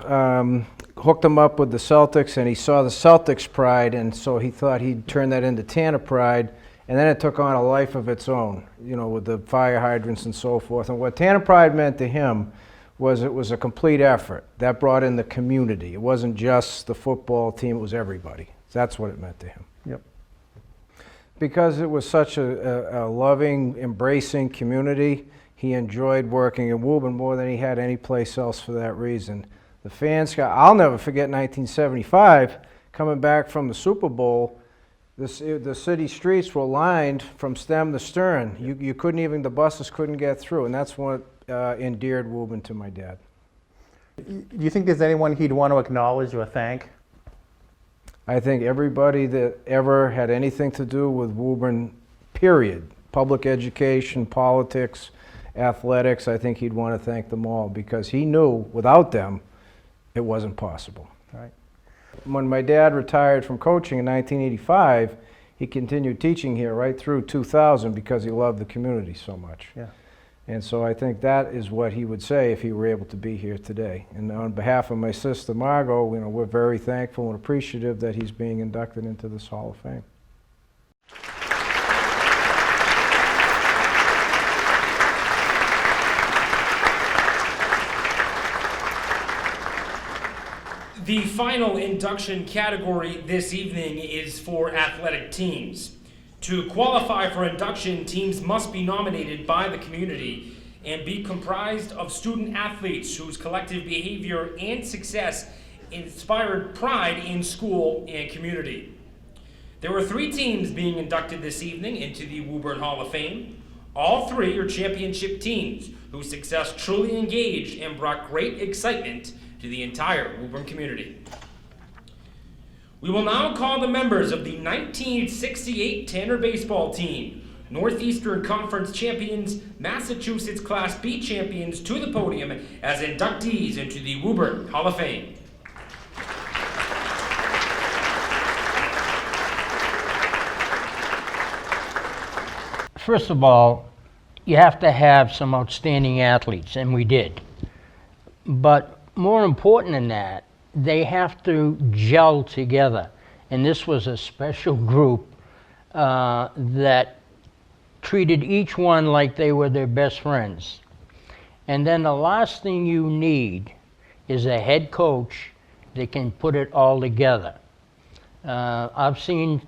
hooked him up with the Celtics, and he saw the Celtics Pride, and so he thought he'd turn that into Tanner Pride, and then it took on a life of its own, with the fire hydrants and so forth. And what Tanner Pride meant to him was it was a complete effort. That brought in the community. It wasn't just the football team, it was everybody. That's what it meant to him. Yep. Because it was such a loving, embracing community, he enjoyed working in Woburn more than he had any place else for that reason. The fans I'll never forget 1975, coming back from the Super Bowl, the city streets were lined from stem to stern. You couldn't even, the buses couldn't get through, and that's what endeared Woburn to my dad. Do you think there's anyone he'd want to acknowledge or thank? I think everybody that ever had anything to do with Woburn, period, public education, politics, athletics, I think he'd want to thank them all because he knew without them it wasn't possible. Right. When my dad retired from coaching in 1985, he continued teaching here right through 2000 because he loved the community so much. Yeah. And so I think that is what he would say if he were able to be here today. And on behalf of my sister Margot, we're very thankful and appreciative that he's being inducted into this Hall of Fame. The final induction category this evening is for athletic teams. To qualify for induction, teams must be nominated by the community and be comprised of student athletes whose collective behavior and success inspired pride in school and community. There were 3 teams being inducted this evening into the Woburn Hall of Fame. All 3 are championship teams whose success truly engaged and brought great excitement to the entire Woburn community. We will now call the members of the 1968 Tanner baseball team, Northeastern Conference champions, Massachusetts Class B champions, to the podium as inductees into the Woburn Hall of Fame. First of all, you have to have some outstanding athletes, and we did. But more important than that, they have to gel together. And this was a special group that treated each one like they were their best friends. And then the last thing you need is a head coach that can put it all together. I've seen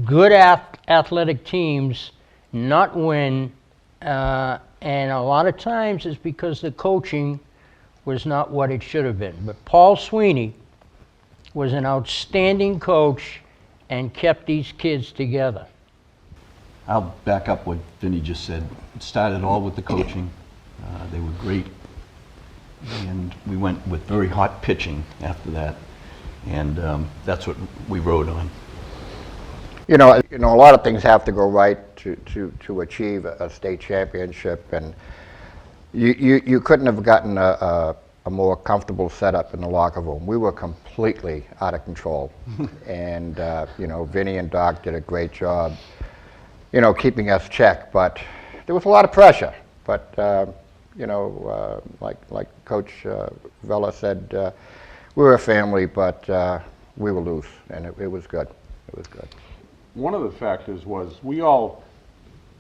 good athletic teams not win, and a lot of times it's because the coaching was not what it should have been. But Paul Sweeney was an outstanding coach and kept these kids together. I'll back up what Vinny just said. It started all with the coaching. They were great. And we went with very hot pitching after that. And that's what we rode on. You know, a lot of things have to go right to achieve a state championship, and you couldn't have gotten a more comfortable setup in the locker room. We were completely out of control, and Vinny and Doc did a great job, keeping us checked. But there was a lot of pressure. But like Coach Vela said, we were a family, but we were loose, and it was good. It was good. One of the factors was we all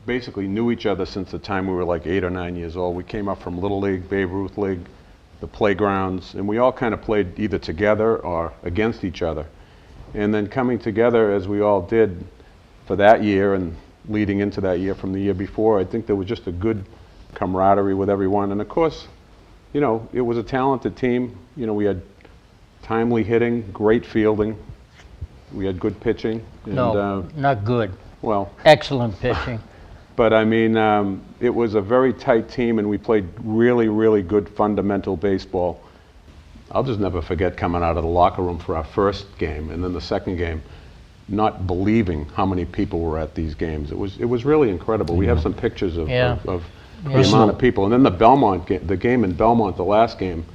basically knew each other since the time we were like 8 or 9 years old. We came up from Little League, Babe Ruth League, the playgrounds, and we all kind of played either together or against each other. And then coming together as we all did for that year and leading into that year from the year before, I think there was just a good camaraderie with everyone. And of course, it was a talented team. We had timely hitting, great fielding. We had good pitching. And, no, not good. Well, excellent pitching. But I mean, it was a very tight team, and we played really, really good fundamental baseball. I'll just never forget coming out of the locker room for our first game, and then the second game, not believing how many people were at these games. It was really incredible. We have some pictures of the amount of people, and then the game in Belmont, the last game,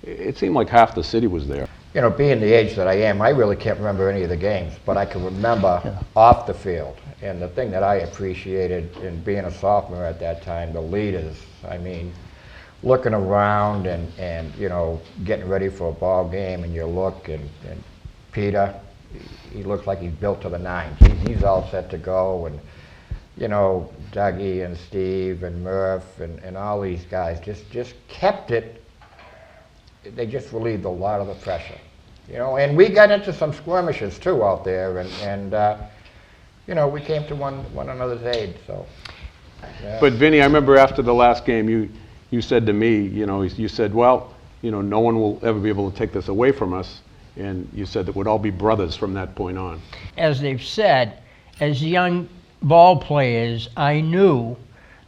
it seemed like half the city was there. Being the age that I am, I really can't remember any of the games, but I can remember off the field. And the thing that I appreciated in being a sophomore at that time, the leaders, looking around and getting ready for a ball game, and you look, and Peter, he looks like he's built to the nines. He's all set to go, and Dougie and Steve and Murph and all these guys just kept it. They just relieved a lot of the pressure, and we got into some skirmishes too out there, and we came to one another's aid. So. Yeah. But Vinny, I remember after the last game, you said to me, you said, well, no one will ever be able to take this away from us, and you said that we'd all be brothers from that point on. As they've said, as young ball players, I knew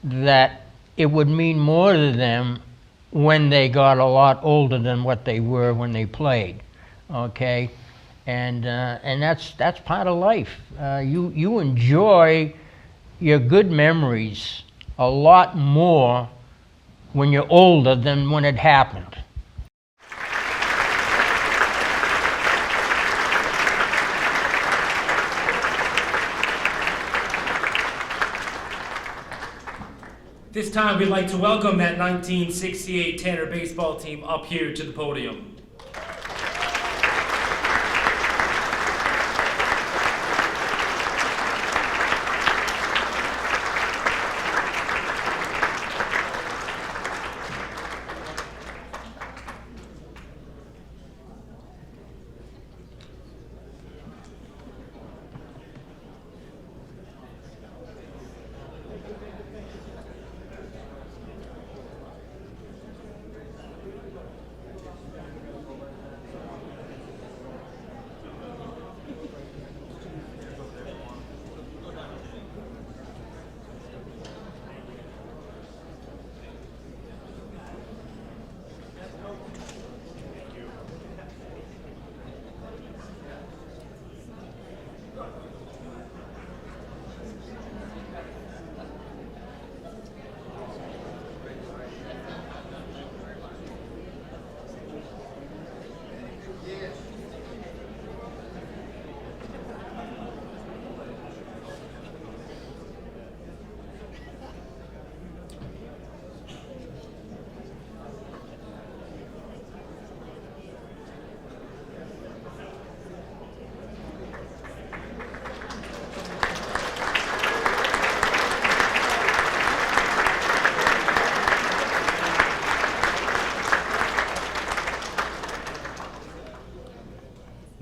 that it would mean more to them when they got a lot older than what they were when they played, okay? And that's part of life. You enjoy your good memories a lot more when you're older than when it happened. This time we'd like to welcome that 1968 Tanner baseball team up here to the podium.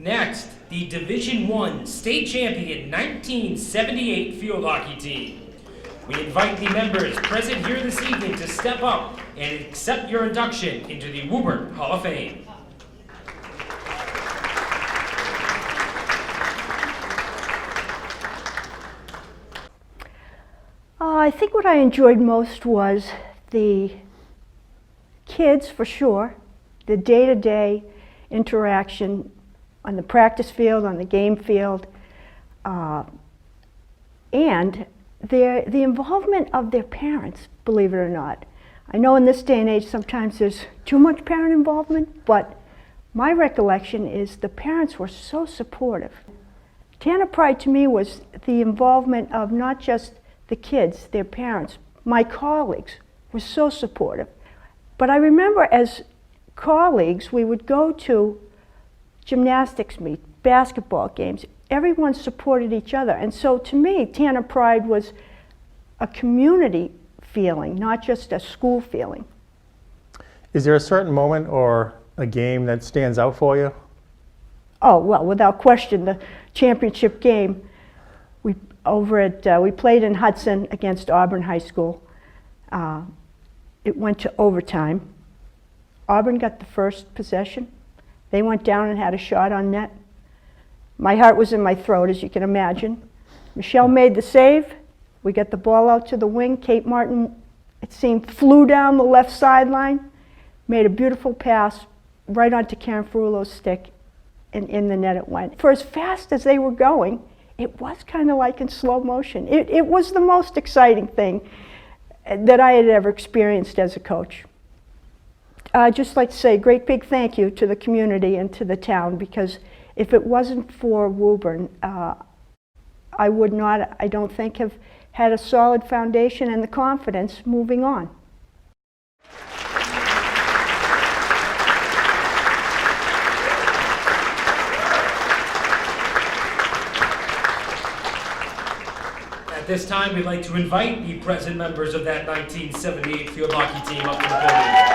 Next, the Division I state champion 1978 field hockey team. We invite the members present here this evening to step up and accept your induction into the Woburn Hall of Fame. I think what I enjoyed most was the kids, for sure, the day-to-day interaction on the practice field, on the game field, and the involvement of their parents, believe it or not. I know in this day and age sometimes there's too much parent involvement, but my recollection is the parents were so supportive. Tanner Pride to me was the involvement of not just the kids, their parents, my colleagues were so supportive. But I remember as colleagues, we would go to gymnastics meet, basketball games. Everyone supported each other. And so to me, Tanner Pride was a community feeling, not just a school feeling. Is there a certain moment or a game that stands out for you? Oh, well, without question, the championship game. We played in Hudson against Auburn High School. It went to overtime. Auburn got the first possession. They went down and had a shot on net. My heart was in my throat, as you can imagine. Michelle made the save. We got the ball out to the wing. Kate Martin, it seemed, flew down the left sideline, made a beautiful pass right onto Karen Ferrulo's stick, and in the net it went. For as fast as they were going, it was kind of like in slow motion. It was the most exciting thing that I had ever experienced as a coach. I'd just like to say a great big thank you to the community and to the town, because if it wasn't for Woburn, I would not, I don't think, have had a solid foundation and the confidence moving on. At this time, we'd like to invite the present members of that 1978 field hockey team up to the podium.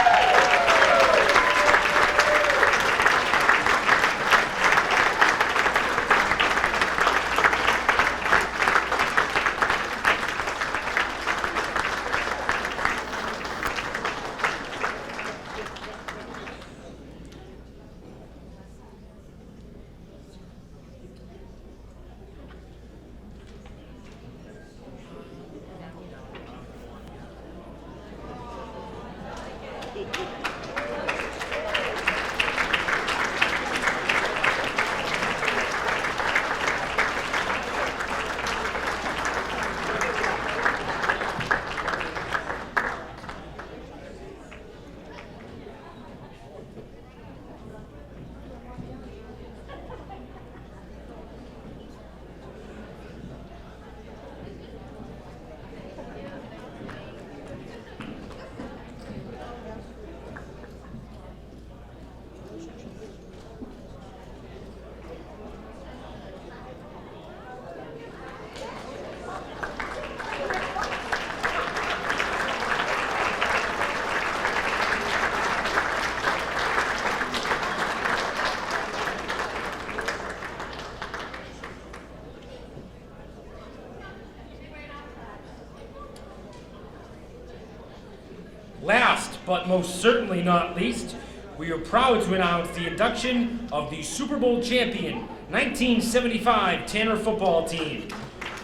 Last, but most certainly not least, we are proud to announce the induction of the Super Bowl champion 1975 Tanner football team.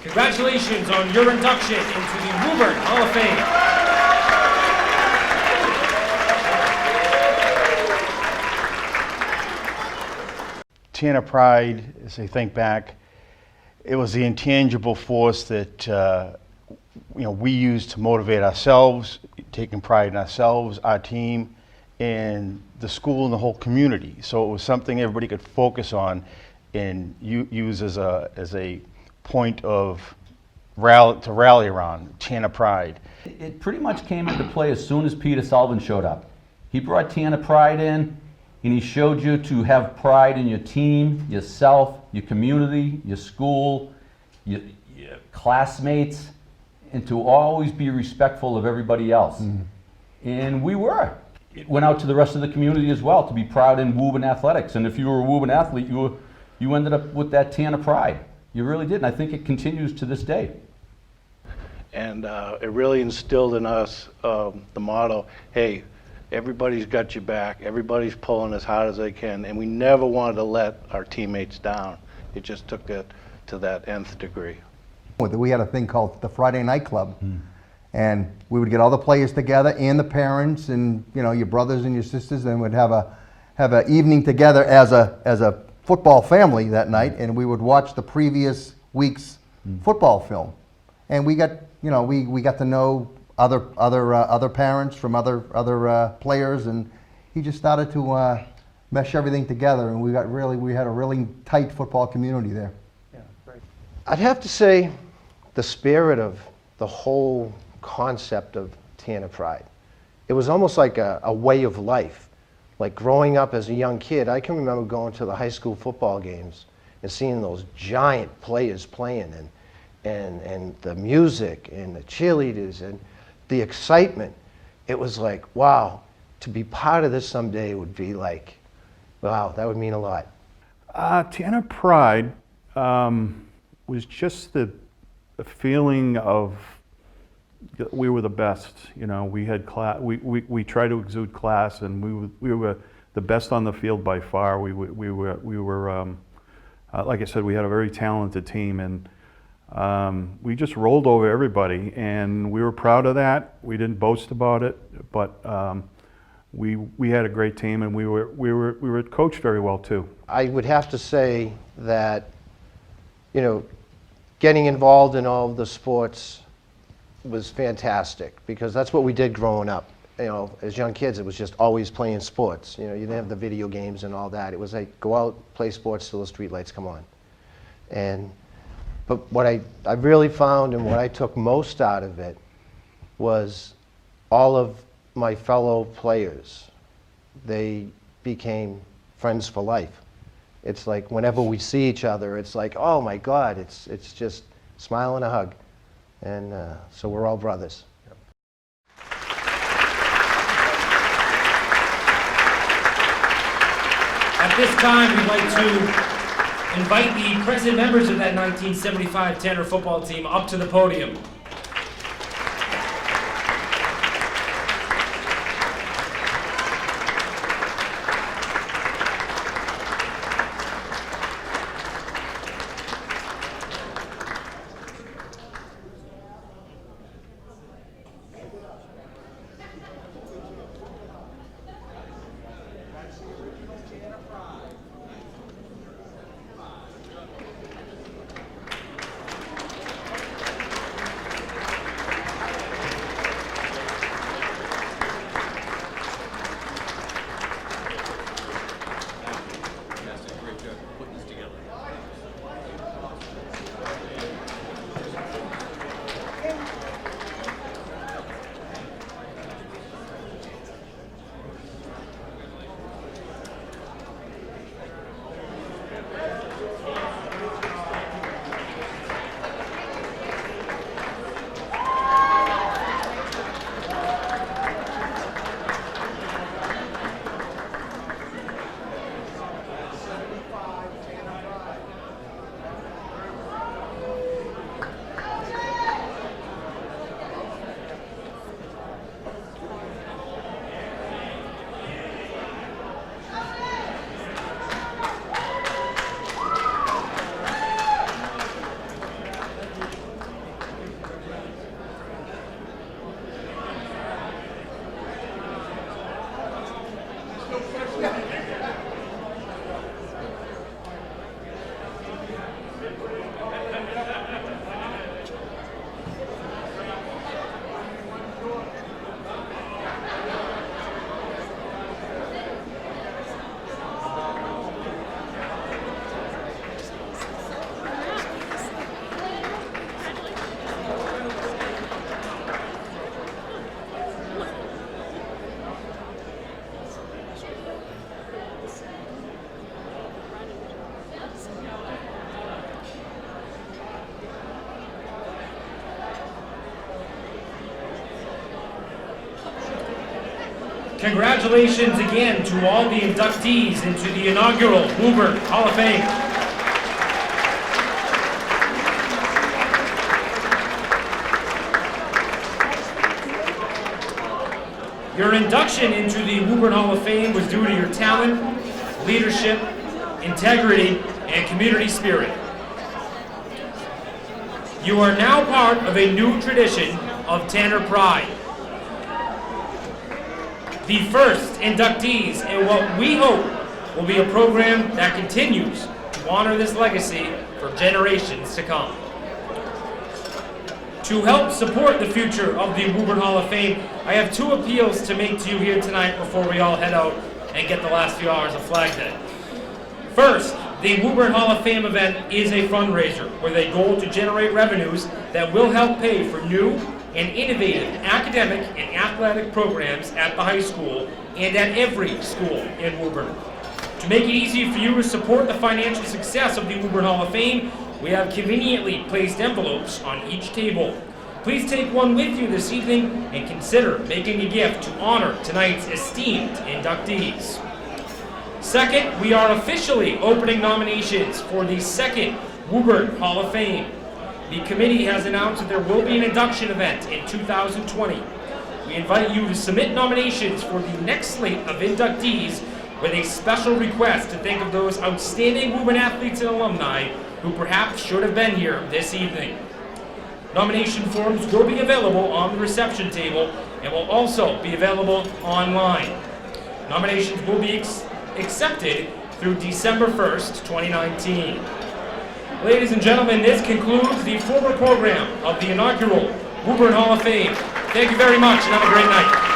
Congratulations on your induction into the Woburn Hall of Fame. Tanner Pride, as I think back, it was the intangible force that we used to motivate ourselves, taking pride in ourselves, our team, and the school and the whole community. So it was something everybody could focus on and use as a point of rally around. Tanner Pride. It pretty much came into play as soon as Peter Sullivan showed up. He brought Tanner Pride in, and he showed you to have pride in your team, yourself, your community, your school, your classmates, and to always be respectful of everybody else. And we were. It went out to the rest of the community as well, to be proud in Woburn athletics. And if you were a Woburn athlete, you were you ended up with that Tanner pride. You really did, and I think it continues to this day. And it really instilled in us the motto, hey, everybody's got your back, everybody's pulling as hard as they can, and we never wanted to let our teammates down. It just took it to that nth degree. We had a thing called the Friday Night Club, and we would get all the players together and the parents and your brothers and your sisters, and we'd have a evening together as a football family that night, and we would watch the previous week's football film, and we got we got to know other parents from other players, and he just started to mesh everything together, and we had a really tight football community there. I'd have to say the spirit of the whole concept of Tanner Pride. It was almost like a way of life. Like growing up as a young kid, I can remember going to the high school football games and seeing those giant players playing, and the music and the cheerleaders and the excitement. It was like, wow, to be part of this someday would be like, wow, that would mean a lot. Tanner Pride was just the feeling of that we were the best. We had class. We tried to exude class, and we were the best on the field by far. We were like I said, we had a very talented team, and we just rolled over everybody, and we were proud of that. We didn't boast about it, but we had a great team, and we were coached very well too. I would have to say that, getting involved in all of the sports was fantastic, because that's what we did growing up. As young kids, it was just always playing sports. You didn't have the video games and all that. It was like, go out, play sports till the street lights come on. But what I really found, and what I took most out of it, was all of my fellow players. They became friends for life. It's like whenever we see each other, it's like, oh my God, it's just smile and a hug. And so we're all brothers. At this time, we'd like to invite the present members of that 1975 Tanner football team up to the podium. Congratulations again to all the inductees into the inaugural Woburn Hall of Fame. Your induction into the Woburn Hall of Fame was due to your talent, leadership, integrity, and community spirit. You are now part of a new tradition of Tanner Pride. The first inductees in what we hope will be a program that continues to honor this legacy for generations to come. To help support the future of the Woburn Hall of Fame, I have two appeals to make to you here tonight before we all head out and get the last few hours of Flag Day. First, the Woburn Hall of Fame event is a fundraiser with a goal to generate revenues that will help pay for new and innovative academic and athletic programs at the high school and at every school in Woburn. To make it easy for you to support the financial success of the Woburn Hall of Fame, we have conveniently placed envelopes on each table. Please take one with you this evening and consider making a gift to honor tonight's esteemed inductees. Second, we are officially opening nominations for the second Woburn Hall of Fame. The committee has announced that there will be an induction event in 2020. We invite you to submit nominations for the next slate of inductees with a special request to think of those outstanding Woburn athletes and alumni who perhaps should have been here this evening. Nomination forms will be available on the reception table and will also be available online. Nominations will be accepted through December 1st, 2019. Ladies and gentlemen, this concludes the formal program of the inaugural Woburn Hall of Fame. Thank you very much and have a great night.